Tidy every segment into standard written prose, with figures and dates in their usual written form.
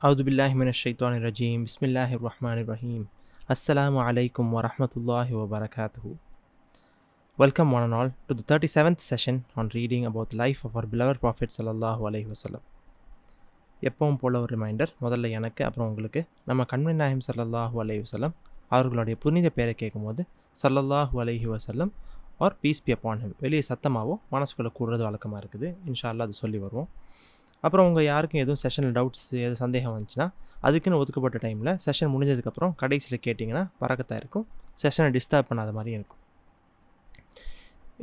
أعوذ بالله من الشيطان الرجيم بسم الله الرحمن الرحيم السلام عليكم ورحمة الله وبركاته. Welcome one and all to the 37th session on reading about the life of our beloved Prophet sallallahu alaihi wasallam. எப்பவும் போல ஒரு reminder, முதல்ல எனக்கு அப்புறம் உங்களுக்கு நம்ம கண்மணி நாயகம் ஸல்லல்லாஹு அலைஹி வஸல்லம் அவர்களுடைய புனித பேரை கேட்கும்போது ஸல்லல்லாஹு அலைஹி வஸல்லம் or peace be upon him வெளியே சத்தமாகவோ மனசுக்குள்ளே கூடுறது வழக்கமாக இருக்குது. இன்ஷா அல்லாஹ் அது சொல்லி வருவோம். அப்புறம் உங்கள் யாருக்கும் எதுவும் செஷனில் டவுட்ஸ் எதுவும் சந்தேகம் வந்துச்சுன்னா அதுக்குன்னு ஒதுக்கப்பட்ட டைமில் செஷன் முடிஞ்சதுக்கப்புறம் கடைசியில் கேட்டிங்கன்னா பறக்கத்தான் இருக்கும், செஷனை டிஸ்டர்ப் பண்ணாத மாதிரி இருக்கும்.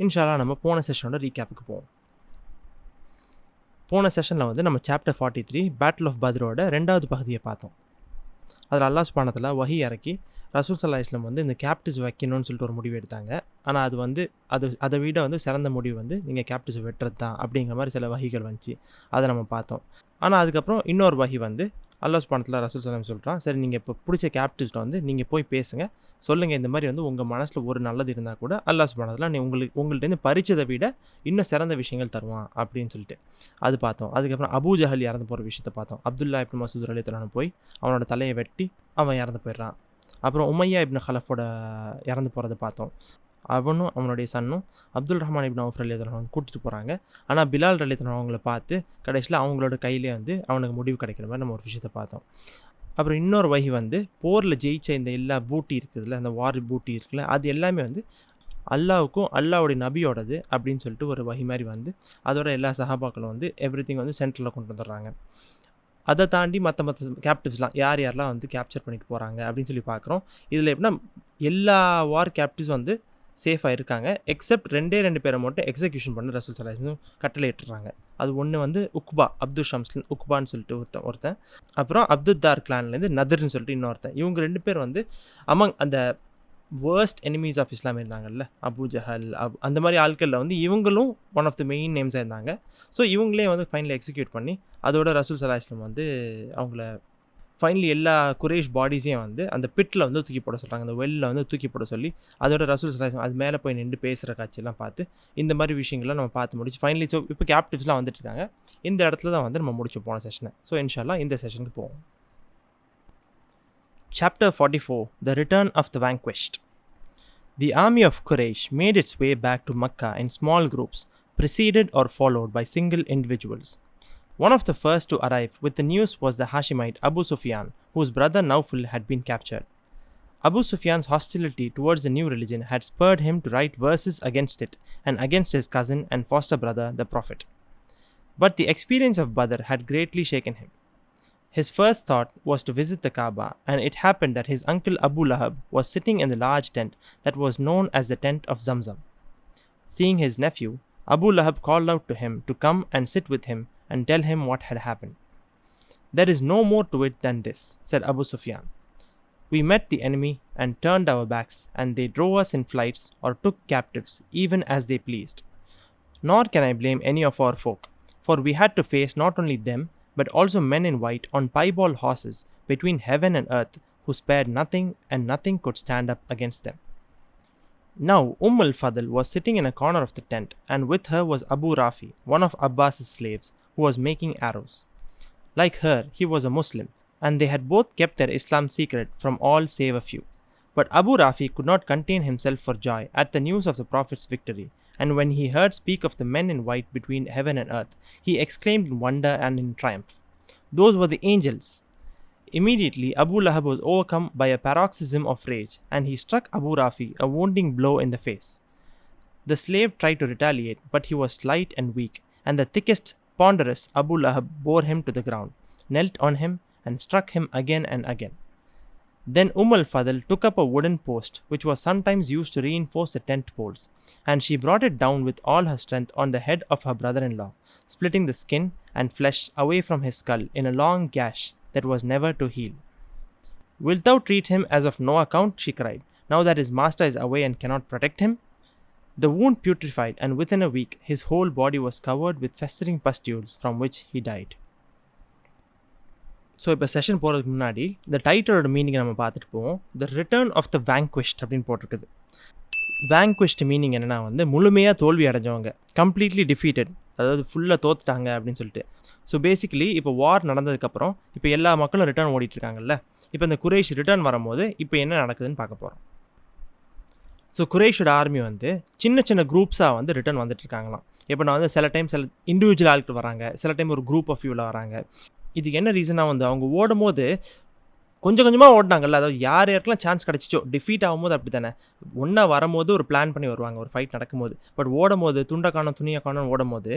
இன்ஷா அல்லாஹ் நம்ம போன செஷனோட ரீகேப்புக்கு போவோம். போன செஷனில் வந்து நம்ம சாப்டர் 43 பேட்டில் ஆஃப் பத்ரோட 2வது பகுதியை பார்த்தோம். அதில் அல்லாஹ் சுப்ஹானஹு வ தஆலா வஹி இறக்கி ரசூல் ஸல்லல்லாஹு அலைஹி வஸல்லம் வந்து இந்த கேப்டிவ்ஸ் வைக்கணும்னு சொல்லிட்டு ஒரு முடிவு எடுத்தாங்க. ஆனால் அது வந்து அதை விட வந்து சிறந்த முடிவு வந்து நீங்கள் கேப்டிவ்ஸ் வெட்டுறது தான் அப்படிங்கிற மாதிரி சில வஹிகள் வந்துச்சு. அதை நம்ம பார்த்தோம். ஆனால் அதுக்கப்புறம் இன்னொரு வஹி வந்து அல்லாஹ் சுப்ஹானஹு வ தஆலா ரசூல் ஸல்லல்லாஹு அலைஹி வஸல்லம் சொல்கிறான், சரி நீங்கள் இப்போ பிடிச்ச கேப்டிவ்ஸ்ட்டை வந்து நீங்கள் போய் பேசுங்க, சொல்லுங்கள் இந்த மாதிரி வந்து உங்கள் மனசில் ஒரு நல்லது இருந்தால் கூட அல்லாஹ் சுப்ஹானஹு வ தஆலா உங்கள்கிட்ட பறிச்சதை விட இன்னும் சிறந்த விஷயங்கள் தருவான் அப்படின்னு சொல்லிட்டு அது பார்த்தோம். அதுக்கப்புறம் அபூ ஜஹல் இறந்து போகிற விஷயத்தை பார்த்தோம். அப்துல்லா இப்னு மஸ்ஊத் ரலியல்லாஹு அன்ஹு போய் அவனோட தலையை வெட்டி அவன் இறந்து போயிடுறான். அப்புறம் உமையா இப்னு ஹலஃபோட இறந்து போகிறத பார்த்தோம். அவனும் அவனுடைய சன்னும் அப்துல் ரஹ்மான் இப்னு அவுஃப் ரலியல்லாஹு அன்ஹு கூட்டிகிட்டு போகிறாங்க. ஆனால் பிலால் ரலியல்லாஹு அன்ஹு அவங்கள பார்த்து கடைசியில் அவங்களோட கையிலே வந்து அவனுக்கு முடிவு கிடைக்கிற மாதிரி நம்ம ஒரு விஷயத்தை பார்த்தோம். அப்புறம் இன்னொரு வகி வந்து போரில் ஜெயிச்ச இந்த எல்லா பூட்டி இருக்குதுல்ல, அந்த வார் பூட்டி இருக்குல்ல, அது எல்லாமே வந்து அல்லாவுக்கும் அல்லாவுடைய நபியோடது அப்படின்னு சொல்லிட்டு ஒரு வகி மாதிரி வந்து அதோட எல்லா சஹாபாக்களும் வந்து எவ்ரிதிங் வந்து சென்டரில் கொண்டு வந்துடுறாங்க. அதை தாண்டி மற்ற கேப்டிவ்ஸ்லாம் யாரெல்லாம் வந்து கேப்சர் பண்ணிட்டு போகிறாங்க அப்படின்னு சொல்லி பார்க்குறோம். இதில் எப்படின்னா எல்லா வார் கேப்டிவ்ஸ் வந்து சேஃபாக இருக்காங்க, எக்ஸப்ட் 2 பேரை மட்டும் எக்ஸிக்யூஷன் பண்ணி ரசூல் ஸல்லல்லாஹு அலைஹி வஸல்லம் கட்டளை இட்டுறாங்க. அது ஒன்று வந்து உக்பா, அப்துல் ஷம்ஸ் உக்பான்னு சொல்லிட்டு ஒருத்தன், அப்புறம் அப்துத்தார் கிளான்லேருந்து நதர்ன்னு சொல்லிட்டு இன்னொருத்தன். இவங்க 2 பேர் வந்து அமங் அந்த வேர்ஸ்ட் எனிமீஸ் ஆஃப் இஸ்லாம் இருந்தாங்கல்ல, அபூ ஜஹல் அந்த மாதிரி ஆட்களில் வந்து இவங்களும் ஒன் ஆஃப் த மெயின் நேம்ஸாக இருந்தாங்க. ஸோ இவங்களே வந்து ஃபைனலி எக்ஸிக்யூட் பண்ணி அதோட ரசூல் ஸல்லல்லாஹு அலைஹி வஸல்லம் வந்து அவங்கள ஃபைனலி எல்லா குரேஷ் பாடிஸையும் வந்து அந்த பிட்டில் வந்து தூக்கி போட சொல்கிறாங்க, அந்த வெல்லில் வந்து தூக்கி போட சொல்லி அதோட ரசூல் ஸல்லல்லாஹு அலைஹி வஸல்லம் அது மேலே போய் நின்று பேசுகிற காட்சியெல்லாம் பார்த்து இந்த மாதிரி விஷயங்கள்லாம் நம்ம பார்த்து முடிச்சு ஃபைனலி ஸோ இப்போ கேப்டிவ்ஸ்லாம் வந்துட்டு இருக்காங்க. இந்த இடத்துல தான் வந்து நம்ம முடிச்சு போன செஷனை. ஸோ இன்ஷா அல்லாஹ் இந்த செஷனுக்கு போவோம். Chapter 44 The Return of the Vanquished. The army of Quraysh made its way back to Makkah in small groups, preceded or followed by single individuals. One of the first to arrive with the news was the Hashemite Abu Sufyan, whose brother Nawfal had been captured. Abu Sufyan's hostility towards the new religion had spurred him to write verses against it and against his cousin and foster brother, the Prophet. But the experience of Badr had greatly shaken him. His first thought was to visit the Kaaba, and it happened that his uncle Abu Lahab was sitting in the large tent that was known as the tent of Zamzam. Seeing his nephew, Abu Lahab called out to him to come and sit with him and tell him what had happened. "There is no more to it than this," said Abu Sufyan. "We met the enemy and turned our backs, and they drove us in flights or took captives even as they pleased. Nor can I blame any of our folk, for we had to face not only them but also men in white on piebald horses between heaven and earth, who spared nothing, and nothing could stand up against them." Now al-Fadl was sitting in a corner of the tent, and with her was Abu Rafi, one of Abbas's slaves, who was making arrows. Like her, he was a Muslim, and they had both kept their Islam secret from all save a few. But Abu Rafi could not contain himself for joy at the news of the Prophet's victory, and when he heard speak of the men in white between heaven and earth, he exclaimed in wonder and in triumph, "Those were the angels!" Immediately Abu Lahab was overcome by a paroxysm of rage, and he struck Abu Rafi a wounding blow in the face. The slave tried to retaliate, but he was slight and weak, and the thickest, ponderous Abu Lahab bore him to the ground, knelt on him, and struck him again and again. Then al-Fadl took up a wooden post, which was sometimes used to reinforce the tent poles, and she brought it down with all her strength on the head of her brother-in-law, splitting the skin and flesh away from his skull in a long gash that was never to heal. "Wilt thou treat him as of no account?" she cried, "now that his master is away and cannot protect him?" The wound putrefied, and within a week his whole body was covered with festering pustules, from which he died. So இப்போ session போகிறதுக்கு முன்னாடி இந்த டைட்டிலோட மீனிங்கை நம்ம பார்த்துட்டு போவோம். த return of the வேங்க்விஷ்ட் அப்படின்னு போட்டிருக்குது. வேங்க்விஷ்ட் meaning என்னென்னா வந்து முழுமையாக தோல்வி அடைஞ்சவங்க, கம்ப்ளீட்லி டிஃபீட்டட் அதாவது ஃபுல்லாக தோத்துட்டாங்க அப்படின்னு சொல்லிட்டு. ஸோ பேசிக்கலி இப்போ வார் நடந்ததுக்கப்புறம் இப்போ எல்லா மக்களும் ரிட்டர்ன் ஓடிட்டுருக்காங்கல்ல. இப்போ இந்த குறைஷ் ரிட்டர்ன் வரும்போது இப்போ என்ன நடக்குதுன்னு பார்க்க போகிறோம். ஸோ குறைஷோட ஆர்மி வந்து சின்ன சின்ன குரூப்ஸாக வந்து ரிட்டர்ன் வந்துட்டுருக்காங்களாம். இப்போ நான் வந்து சில டைம் சில இண்டிவிஜுவல் ஆளுக்கு வராங்க, சில டைம் ஒரு குரூப் ஆஃப் வியூவில் வராங்க. இதுக்கு என்ன ரீசனாக வந்து அவங்க ஓடும் போது கொஞ்சம் கொஞ்சமாக ஓடினாங்கல்ல, அதாவது யார் யாருக்கெல்லாம் சான்ஸ் கிடச்சிச்சோ. டிஃபீட் ஆகும்போது அப்படி தானே, ஒன்றா வரும்போது ஒரு பிளான் பண்ணி வருவாங்க ஒரு ஃபைட் நடக்கும்போது. பட் ஓடும்போது துண்டை காணும் துணியை காணும் ஓடும்போது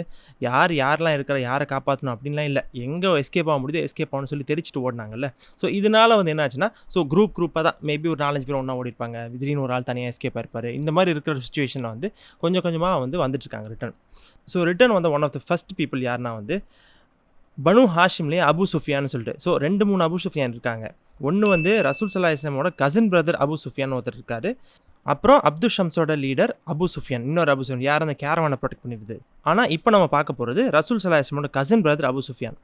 யாரெல்லாம் இருக்கிற யாரை காப்பாற்றணும் அப்படின்லாம் இல்லை, எங்கே எஸ்கேப் ஆக முடியுது எஸ்கேப் ஆகணும்னு சொல்லி தெரிச்சுட்டு ஓடினாங்கல்ல. ஸோ இதனால் வந்து என்ன ஆச்சுன்னா, ஸோ குரூப்பாக தான் மேபி ஒரு 4-5 பேர் ஒன்றா ஓடிருப்பாங்க, திடீர்னு ஒரு ஆள் தனியாக எஸ்கேப் ஆயிருப்பார். இந்த மாதிரி இருக்கிற சுச்சுவேஷனில் வந்து கொஞ்சம் கொஞ்சமாக வந்து வந்துட்டுருக்காங்க ரிட்டர்ன். ஸோ ரிட்டர்ன் வந்து one of the first people யாருன்னா வந்து பனு ஹாஷிம்லேயே அபு சுஃபியான்னு சொல்லிட்டு. ஸோ 2-3 அபு சுஃபியான் இருக்காங்க. ஒன்று வந்து ரசூல் ஸல்லல்லாஹு அலைஹி வஸல்லமோட கசின் பிரதர் அபு சுஃபியான் ஒருத்தர் இருக்காரு. அப்புறம் அப்துல் ஷம்ஸோட லீடர் அபு சுஃபியான், இன்னொரு அபு சுஃபியான் யார் அந்த கேரவானை ப்ரொடெக்ட் பண்ணிடுது. ஆனால் இப்போ நம்ம பார்க்க போகிறது ரசூல் ஸல்லல்லாஹு அலைஹி வஸல்லமோட கசின் பிரதர் அபு சுஃபியான்.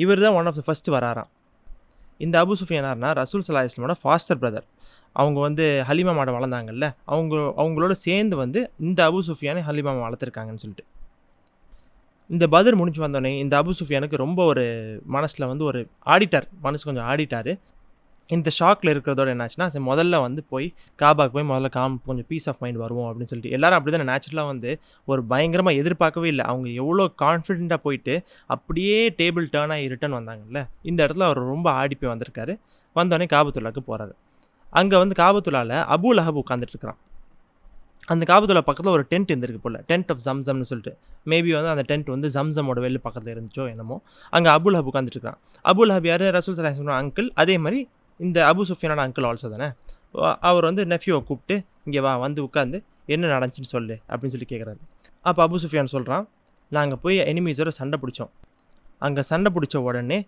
இவர் தான் ஒன் ஆஃப் த ஃபர்ஸ்ட் வராராம். இந்த அபு சுஃபியான் யாருன்னா ரசூல் ஸல்லல்லாஹு அலைஹி வஸல்லமோட ஃபாஸ்டர் பிரதர். அவங்க வந்து ஹலீமா மாட வளர்ந்தாங்கல்ல, அவங்களோட சேர்ந்து வந்து இந்த அபு சுஃபியானை ஹலீமா வளர்த்துருக்காங்கன்னு சொல்லிட்டு. இந்த பத்ர் முடிஞ்சு வந்தோடனே இந்த அபு சுஃபியானுக்கு ரொம்ப ஒரு மனசில் வந்து ஒரு மனசு கொஞ்சம் ஆடிட்டார். இந்த ஷாக்கில் இருக்கிறதோட என்னாச்சுன்னா, முதல்ல வந்து போய் காபாக்கு போய் முதல்ல கொஞ்சம் பீஸ் ஆஃப் மைண்ட் வருவோம் அப்படின்னு சொல்லிட்டு. எல்லாரும் அப்படி தான் நேச்சுரலாக வந்து ஒரு பயங்கரமாக எதிர்பார்க்கவே இல்லை. அவங்க எவ்வளோ கான்ஃபிடென்ட்டாக போயிட்டு அப்படியே டேபிள் டேர்ன் ஆகி ரிட்டர்ன் வந்தாங்கல்ல, இந்த இடத்துல அவர் ரொம்ப ஆடி போய் வந்திருக்காரு. வந்தோடனே காபத்துல்லாவுக்கு போகிறாரு. அங்கே வந்து காபத்துல்லாவில் அபு லஹப் உட்காந்துட்ருக்கிறான். அந்த காபத்துல்லா பக்கத்தில் ஒரு டென்ட் இருந்திருக்கு போல், டென்ட் ஆஃப் ஜம்சம்னு சொல்லிட்டு. மேபி வந்து அந்த டென்ட் வந்து ஜம்சமோட வெளில பக்கத்தில் இருந்துச்சோ என்னமோ. அங்கே அபு லஹப் உட்காந்துட்டுருக்கான். அபு லஹப் யார்? ரசூல் ஸல்லல்லாஹு அலைஹி வஸல்லம் அங்கிள். அதே மாதிரி இந்த அபு சுஃபியானோட அங்கிள் ஆல்சோ தானே. அவர் வந்து நெஃப்யூவை கூப்பிட்டு இங்கே வா, வந்து உட்காந்து என்ன நடந்துச்சுன்னு சொல்லு அப்படின்னு சொல்லி கேட்குறாரு. அப்போ அபு சுஃபியான் சொல்கிறான், நாங்கள் போய் எனிமீஸோட சண்டை பிடிச்சோம். அங்கே சண்டை பிடிச்ச உடனே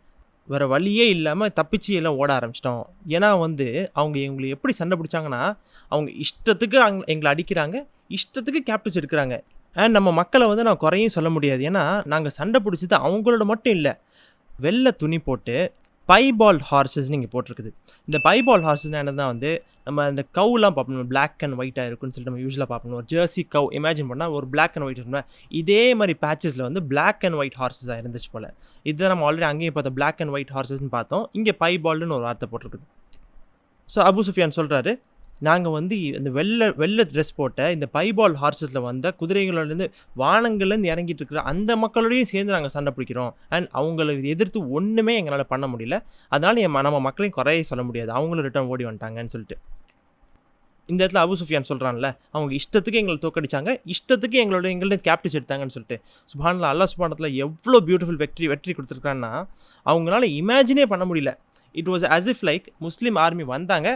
வேறு வழியே இல்லாமல் தப்பிச்சு எல்லாம் ஓட ஆரம்பிச்சிட்டோம். ஏன்னா வந்து அவங்க எங்களை எப்படி சண்டை பிடிச்சாங்கன்னா, அவங்க இஷ்டத்துக்கு எங்களை அடிக்கிறாங்க, இஷ்டத்துக்கு கேப்டிவ்ஸ் எடுக்கிறாங்க. அண்ட் நம்ம மக்களை வந்து நான் குறையும் சொல்ல முடியாது. ஏன்னா நாங்கள் சண்டை பிடிச்சது அவங்களோட மட்டும் இல்லை, வெள்ளை துணி போட்டு பைபால் ஹார்ஸஸ்ன்னு இங்கே போட்டிருக்குது. இந்த பைபால் ஹார்ஸஸ்னால் என்னதான் வந்து நம்ம இந்த கவுலாம் பார்ப்போம், பிளாக் அண்ட் ஒயிட்டாக இருக்குன்னு சொல்லிட்டு நம்ம யூஸ்வலாக பார்ப்போம். ஒரு ஜெர்சி கவ் இமேஜின் பண்ணால் ஒரு பிளாக் அண்ட் ஒயிட் இருக்குன்னா, இதே மாதிரி பேச்சஸில் வந்து பிளாக் அண்ட் ஒயிட் ஹார்ஸஸாக இருந்துச்சு போல். இதுதான் நம்ம ஆல்ரெடி அங்கேயும் பார்த்தோம், பிளாக் அண்ட் ஒயிட் ஹார்ஸஸ்ன்னு பார்த்தோம். இங்கே பைபால்னு ஒரு வார்த்தை போட்டிருக்குது. ஸோ அபு சுஃபியான் சொல்கிறாரு, நாங்கள் வந்து இந்த வெள்ளை ட்ரெஸ் போட்ட இந்த பைபால் ஹார்ஸஸில் வந்த குதிரைகளோடலேருந்து வானங்கள்லேருந்து இறங்கிட்டு இருக்கிற அந்த மக்களோடையும் சேர்ந்து நாங்கள் சண்டை பிடிக்கிறோம். அண்ட் அவங்களை எதிர்த்து ஒன்றுமே எங்களால் பண்ண முடியல. அதனால் நம்ம மக்களையும் குறைய சொல்ல முடியாது, அவங்களும் ரிட்டர்ன் ஓடி வந்துட்டாங்கன்னு சொல்லிட்டு. இந்த இடத்துல அபு சுஃபியான் சொல்கிறான்ல, அவங்க இஷ்டத்துக்கு எங்களை தோக்கடிச்சாங்க, இஷ்டத்துக்கு எங்கள்ட்ட கேப்டிவ்ஸ் எடுத்தாங்கன்னு சொல்லிட்டு. சுப்ஹானல்லாஹ், அல்லாஹ் சுப்ஹானஹு வெற்றி பியூட்டிஃபுல் வெற்றி கொடுத்துருக்கான்னா அவங்களால இமேஜினே பண்ண முடியல. It was as if like Muslim army வந்தாங்க,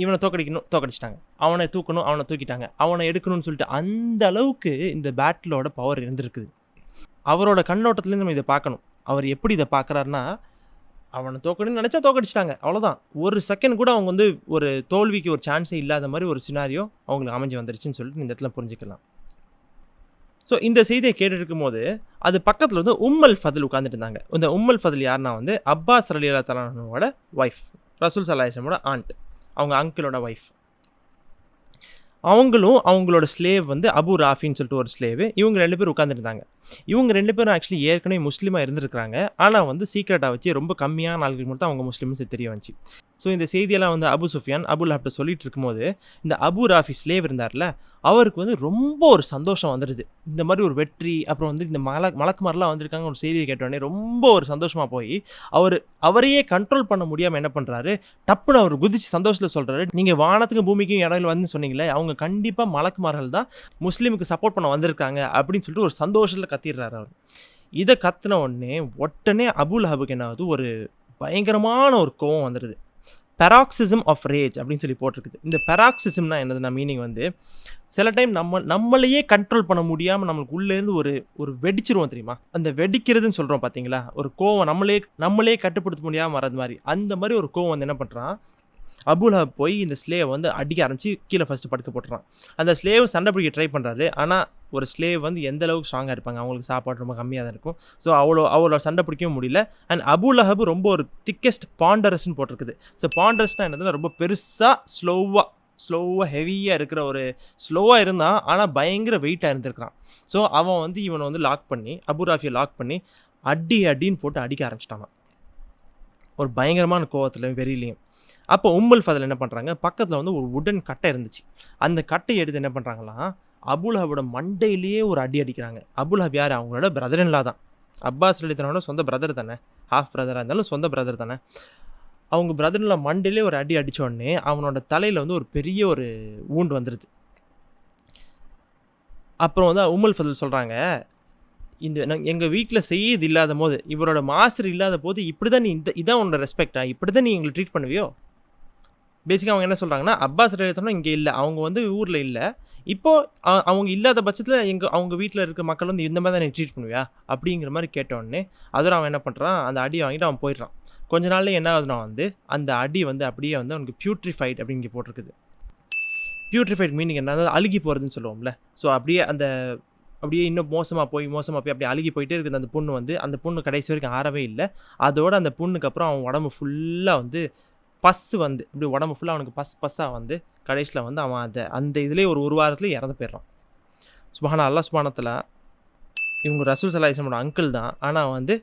இவனை தோக்கடிச்சிட்டாங்க, அவனை தூக்கணும், அவனை தூக்கிட்டாங்க, அவனை எடுக்கணும்னு சொல்லிட்டு. அந்த அளவுக்கு இந்த பேட்டிலோட பவர் இருந்திருக்குது. அவரோட கண்ணோட்டத்துலேருந்து நம்ம இதை பார்க்கணும். அவர் எப்படி இதை பார்க்குறாருன்னா, அவனை தோக்கணும்னு நினச்சா தோக்கடிச்சிட்டாங்க, அவ்வளோதான். ஒரு செகண்ட் கூட அவங்க வந்து ஒரு தோல்விக்கு ஒரு சான்ஸே இல்லாத மாதிரி ஒரு சினாரியோ அவங்களுக்கு அமைஞ்சு வந்துருச்சுன்னு சொல்லிட்டு இந்த இடத்துல புரிஞ்சுக்கலாம். ஸோ இந்த செய்தியை கேட்டுருக்கும் போது அது பக்கத்தில் வந்து உம்மல் ஃபதில் உட்காந்துட்டு இருந்தாங்க. இந்த உம்மல் ஃபதில் யாருன்னா வந்து அப்பாஸ் ரலியல்லாஹு தஆலா அன்ஹுவோட ஒய்ஃப், ரசூல் ஸல்லல்லாஹு அலைஹி வஸல்லமோட ஆண்ட், அவங்க அங்கிளோட ஒய்ஃப். அவங்களோட ஸ்லேவ் வந்து அபு ராஃபின்னு சொல்லிட்டு ஒரு ஸ்லேவு. இவங்க 2 பேர் உட்காந்துருந்தாங்க. இவங்க 2 பேரும் ஆக்சுவலி ஏற்கனவே முஸ்லீமாக இருந்திருக்கிறாங்க. ஆனால் வந்து சீக்ரெட்டாக வச்சு ரொம்ப கம்மியான நாட்களுக்கு மட்டும் அவங்க முஸ்லீம்னு தெரிய வந்துச்சு. ஸோ இந்த செய்தியெல்லாம் வந்து அபு சுஃபியான் அபு லஹப்ட்ட சொல்லிட்டு இருக்கும்போது இந்த அபு ராஃபி ஸ்லேவ் இருந்தார்ல, அவருக்கு வந்து ரொம்ப ஒரு சந்தோஷம் வந்துடுது. இந்த மாதிரி ஒரு வெற்றி, அப்புறம் வந்து இந்த மலக்கு மாதிரிலாம் வந்திருக்காங்க ஒரு செய்தியை கேட்டோடனே ரொம்ப ஒரு சந்தோஷமாக போய் அவரையே கண்ட்ரோல் பண்ண முடியாமல் என்ன பண்ணுறாரு, டப்புன்னு அவர் குதிச்சு சந்தோஷத்தில் சொல்கிறாரு, நீங்கள் வானத்துக்கும் பூமிக்கும் இடையில வந்து சொன்னீங்களே, அவங்க கண்டிப்பாக மலக்குமார்கள் தான் முஸ்லீமுக்கு சப்போர்ட் பண்ண வந்திருக்காங்க அப்படின்னு சொல்லிட்டு ஒரு சந்தோஷத்தில் கத்திடுறாரு அவர். இதை கத்தின உடனே அபு லஹபுக்கு என்ன ஆகுது, ஒரு பயங்கரமான ஒரு கோவம் வந்துடுது. பெராக்சிசம் ஆஃப் ரேஜ் அப்படின்னு சொல்லி போட்டிருக்குது. இந்த பெராக்சிசம்னா என்னதுன்னா மீனிங் வந்து சில டைம் நம்மளையே கண்ட்ரோல் பண்ண முடியாமல் நம்மளுக்கு உள்ளேருந்து ஒரு வெடிச்சிருவோம் தெரியுமா, அந்த வெடிக்கிறதுன்னு சொல்கிறோம் பார்த்தீங்களா, ஒரு கோவம் நம்மளே கட்டுப்படுத்த முடியாமல் வர்றது மாதிரி. அந்த மாதிரி ஒரு கோவம் வந்து என்ன பண்ணுறான், அபு லஹப் போய் இந்த ஸ்லேவை வந்து அடிக்க ஆரம்பிச்சு கீழே ஃபஸ்ட்டு படுக்க போட்டுறான். அந்த ஸ்லேவ் சண்டை பிடிக்க ட்ரை பண்ணுறாரு. ஆனால் ஒரு ஸ்லேவ் வந்து எந்த அளவுக்கு ஸ்ட்ராங்காக இருப்பாங்க, அவங்களுக்கு சாப்பாடு ரொம்ப கம்மியாக தான் இருக்கும். ஸோ அவ்வளோ சண்டை பிடிக்கவும் முடியல. அண்ட் அபு லஹப் ரொம்ப ஒரு திக்கெஸ்ட் பாண்டரஸ்ன்னு போட்டிருக்குது. ஸோ பாண்டரஸ்னால் என்னதுன்னா ரொம்ப பெருசாக ஸ்லோவாக ஹெவியாக இருக்கிற ஒரு ஸ்லோவாக இருந்தான், ஆனால் பயங்கர வெயிட்டாக இருந்திருக்கிறான். ஸோ அவன் வந்து இவனை வந்து லாக் பண்ணி, அபு ராஃபியை லாக் பண்ணி அடின்னு போட்டு அடிக்க ஆரம்பிச்சிட்டான் ஒரு பயங்கரமான கோவத்துலையும் வெறியிலையும். அப்போ உம்முல் ஃபதல் என்ன பண்ணுறாங்க, பக்கத்தில் வந்து ஒரு உடன் கட்டை இருந்துச்சு. அந்த கட்டையை எடுத்து என்ன பண்ணுறாங்களாம், அபுலஹபோட மண்டையிலேயே ஒரு அடி அடிக்கிறாங்க. அபுலஹப் யார், அவங்களோட பிரதர் இன்லா தான். அப்பாஸ் ரலியல்லாஹு சொந்த பிரதர் தானே, ஹாஃப் பிரதராக இருந்தாலும் சொந்த பிரதர் தானே. அவங்க பிரதர்ல மண்டையிலே ஒரு அடி அடித்த உடனே அவனோட தலையில் வந்து ஒரு பெரிய ஒரு ஊண்டு வந்துடுது. அப்புறம் வந்து உம்முல் ஃபதல் சொல்கிறாங்க, எங்கள் வீட்டில் செய்யது இல்லாத போது, இவரோட மாஸ்டர் இல்லாத போது இப்படி தான் நீ இதான் உன்னோட ரெஸ்பெக்டா, இப்படி தான் நீ எங்களை ட்ரீட் பண்ணுவியோ. பேசிக்காக அவங்க என்ன சொல்கிறாங்கன்னா, அப்பாஸ் ரலியல்லாஹு இங்கே இல்லை, அவங்க வந்து ஊரில் இல்லை, இப்போது அவங்க இல்லாத பட்சத்தில் அவங்க வீட்டில் இருக்க மக்கள் வந்து இந்த மாதிரி தான் நீ ட்ரீட் பண்ணுவியா அப்படிங்கிற மாதிரி கேட்டோடனே அதோட அவன் என்ன பண்ணுறான், அந்த அடியை வாங்கிட்டு அவன் போயிடுறான். கொஞ்ச நாள்ல என்ன ஆகுதுன்னா வந்து அந்த அடி வந்து அப்படியே வந்து அவனுக்கு பியூட்ரிஃபைட் அப்படின்னு இங்கே போட்டிருக்குது. பியூட்ரிஃபைட் மீனிங் என்ன, அழுகி போகிறதுன்னு சொல்லுவோம்ல. ஸோ அப்படியே இன்னும் மோசமாக போய் அப்படியே அழுகி போயிட்டே இருக்குது அந்த புண்ணு வந்து. அந்த புண்ணு கடைசி வரைக்கும் ஆறவே இல்லை. அதோட அந்த புண்ணுக்கு அப்புறம் அவன் உடம்பு ஃபுல்லாக வந்து பஸ்ஸு வந்து இப்படி உடம்பு ஃபுல்லாக அவனுக்கு பஸ்ஸாக வந்து கடைசியில் வந்து அவன் அந்த இதுலேயே ஒரு வாரத்துலேயே இறந்து போயிடுறான். சுப்ஹான அல்லாஹ் சுப்ஹானஹு இவங்க ரசூல் ஸல்லல்லாஹு அலைஹி வஸல்லம் அங்கிள் தான். ஆனால் வந்து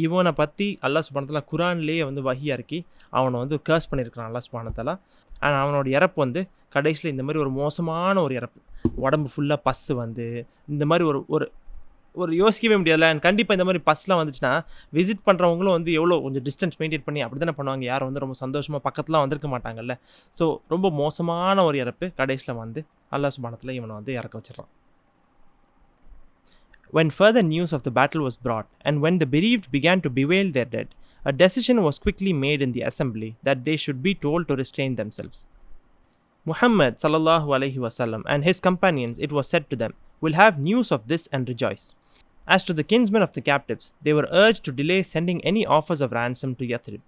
இவனை பற்றி அல்லாஹ் சுப்ஹானஹு வ தஆலா குர்ஆன்லேயே வந்து வஹி இறக்கி அவனை வந்து கர்ஸ் பண்ணியிருக்கிறான் அல்லாஹ் சுப்ஹானஹு வ தஆலா. ஆனால் அவனோட இறப்பு வந்து கடைசியில் இந்த மாதிரி ஒரு மோசமான ஒரு இறப்பு, உடம்பு ஃபுல்லாக பஸ்ஸு வந்து இந்த மாதிரி ஒரு யோசிக்கவே முடியாதுல்ல. கண்டிப்பாக இந்த மாதிரி பஸ்லாம் வந்துச்சுன்னா விசிட் பண்ணுறவங்களும் வந்து எவ்வளோ கொஞ்சம் டிஸ்டன்ஸ் மெயின்டைன் பண்ணி அப்படி தானே பண்ணுவாங்க. யாரும் வந்து ரொம்ப சந்தோஷமாக பக்கத்துலாம் வந்திருக்க மாட்டாங்கல்ல. ஸோ ரொம்ப மோசமான ஒரு இறப்பு கடைசியில் வந்து அல்லாஹ் சுப்ஹானஹு வ தஆலா இவனை வந்து இறக்க வச்சிடறான். When further news of the battle was brought, and when the bereaved began to bewail their dead, a decision was quickly made in the assembly that they should be told to restrain themselves. Muhammad sallallahu alaihi wasallam and his companions, it was said to them, will have news of this and rejoice. As to the kinsmen of the captives, they were urged to delay sending any offers of ransom to Yathrib.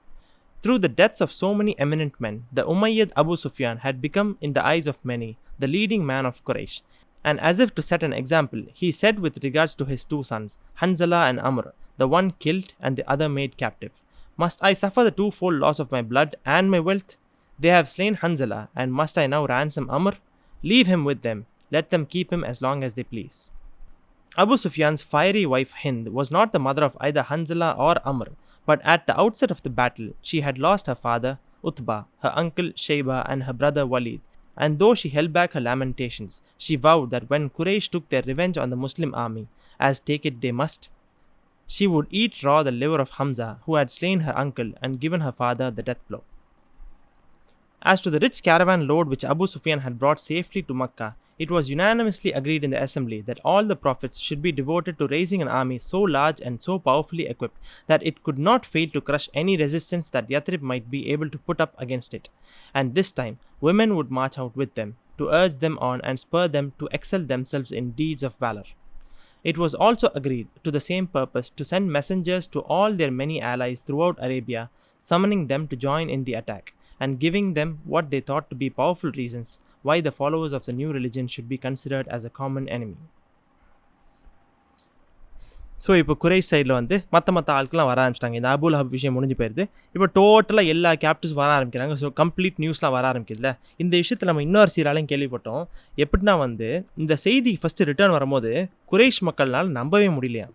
Through the deaths of so many eminent men, the Umayyad Abu Sufyan had become, in the eyes of many, the leading man of Quraysh. And as if to set an example, he said with regards to his two sons, Hanzala and Amr, the one killed and the other made captive, must I suffer the twofold loss of my blood and my wealth? They have slain Hanzala, and must I now ransom Amr? Leave him with them, let them keep him as long as they please. Abu Sufyan's fiery wife Hind was not the mother of either Hanzala or Amr, but at the outset of the battle she had lost her father, Utbah, her uncle Shayba, and her brother Walid. And though she held back her lamentations, she vowed that when Quraysh took their revenge on the Muslim army, as take it they must, she would eat raw the liver of Hamza, who had slain her uncle and given her father the death blow. As to the rich caravan load which Abu Sufyan had brought safely to Makkah, it was unanimously agreed in the assembly that all the prophets should be devoted to raising an army so large and so powerfully equipped that it could not fail to crush any resistance that Yathrib might be able to put up against it. And this time, women would march out with them, to urge them on and spur them to excel themselves in deeds of valor. It was also agreed, to the same purpose, to send messengers to all their many allies throughout Arabia, summoning them to join in the attack, and giving them what they thought to be powerful reasons why the followers of the new religion should be considered as a common enemy. So இப்போ குறைஷ் சைடில் வந்து மற்ற ஆட்கள்லாம் வர ஆரம்பிச்சிட்டாங்க. இந்த அபு லஹப் விஷயம் முடிஞ்சு போயிடுது. இப்போ டோட்டலாக எல்லா கேப்டிவ்ஸ் வர ஆரம்பிக்கிறாங்க. ஸோ கம்ப்ளீட் நியூஸ்லாம் வர ஆரம்பிக்குதுல. இந்த விஷயத்தில் நம்ம இன்னொரு சீராலையும் கேள்விப்பட்டோம். எப்படின்னா வந்து இந்த செய்தி ஃபஸ்ட்டு ரிட்டர்ன் வரும்போது குறைஷ் மக்கள்னால நம்பவே முடியலையா.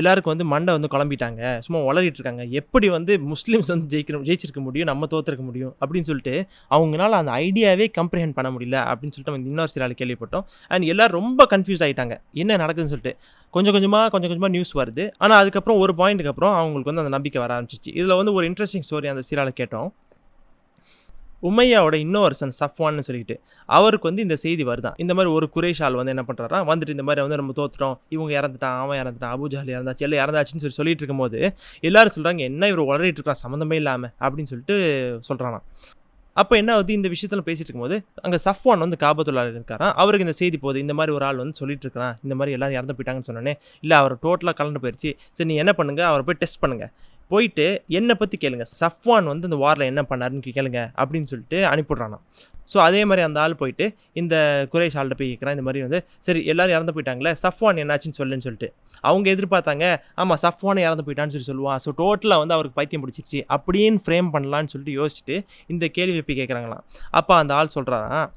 எல்லாருக்கும் வந்து மண்டை வந்து குழம்பிட்டாங்க, சும்மா உளறிட்டு இருக்காங்க. எப்படி வந்து முஸ்லீம்ஸ் வந்து ஜெயிச்சிருக்க முடியும், நம்ம தோற்றுருக்க முடியும் அப்படின்னு சொல்லிட்டு அவங்களால அந்த ஐடியாவே கம்ப்ரிஹெண்ட் பண்ண முடியல அப்படின்னு சொல்லிட்டு நம்ம இன்னொரு சில கேள்விப்பட்டோம். அண்ட் எல்லோரும் ரொம்ப கன்ஃபியூஸ் ஆகிட்டாங்க என்ன நடக்குதுன்னு சொல்லிட்டு. கொஞ்சம் கொஞ்சமாக நியூஸ் வருது. ஆனால் அதுக்கப்புறம் ஒரு பாயிண்ட்டுக்கு அப்புறம் அவங்களுக்கு வந்து அந்த நம்பிக்கை வர ஆரம்பிச்சிச்சு. இதில் வந்து ஒரு இன்ட்ரெஸ்டிங் ஸ்டோரி அந்த சீரால கேட்டோம். உமையாவோட இன்னொரு சன் சஃப்வான்னு சொல்லிட்டு அவருக்கு வந்து இந்த செய்தி வருதான். இந்த மாதிரி ஒரு குறைஷ் ஆள் வந்து என்ன பண்ணுறாரா, வந்துட்டு இந்த மாதிரி வந்து நம்ம தோத்துட்டோம், இவங்க இறந்துட்டான், அவன் இறந்துட்டான், அபூஜஹல் இறந்தாச்சு, எல்லாம் இறந்தாச்சுன்னு சொல்லிட்டு இருக்கும்போது எல்லாரும் சொல்கிறாங்க என்ன இவர் உளறிட்டு இருக்கான் சம்மந்தமே இல்லாமல் அப்படின்னு சொல்லிட்டு சொல்கிறானா. அப்போ என்ன ஆகுது, இந்த விஷயத்தில் பேசிகிட்டு இருக்கும்போது அங்கே சஃப்வான் வந்து காபத்துல்லா இருக்காரான். அவருக்கு இந்த செய்தி போகுது, இந்த மாதிரி ஒரு ஆள் வந்து சொல்லிட்டு இருக்கிறான், இந்த மாதிரி எல்லாரும் இறந்து போயிட்டாங்கன்னு சொன்னோன்னே, இல்லை அவர் டோட்டலாக கலந்து போயிடுச்சு, சரி நீ என்ன பண்ணுங்கள், அவரை போய் டெஸ்ட் பண்ணுங்கள், போயிட்டு என்னை பற்றி கேளுங்க, சஃப்வான் வந்து இந்த வாரில் என்ன பண்ணாருன்னு கேளுங்க அப்படின்னு சொல்லிட்டு அனுப்பிவிட்றானா. ஸோ அதே மாதிரி அந்த ஆள் போயிட்டு இந்த குறைஷ் ஆள்கிட்ட போய் கேட்குறான், இந்த மாதிரி வந்து சரி எல்லோரும் இறந்து போயிட்டாங்களே, சஃப்வான் என்னாச்சுன்னு சொல்லுன்னு சொல்லிட்டு. அவங்க எதிர்பார்த்தாங்க, ஆமாம் சஃப்வானே இறந்து போயிட்டான்னு சொல்லுவான். ஸோ டோட்டலாக வந்து அவருக்கு பைத்தியம் பிடிச்சிருச்சு அப்படின்னு ஃப்ரேம் பண்ணலான்னு சொல்லிட்டு யோசிச்சுட்டு இந்த கேள்வி போய் கேட்குறாங்களாம். அப்போ அந்த ஆள் சொல்கிறாராம்,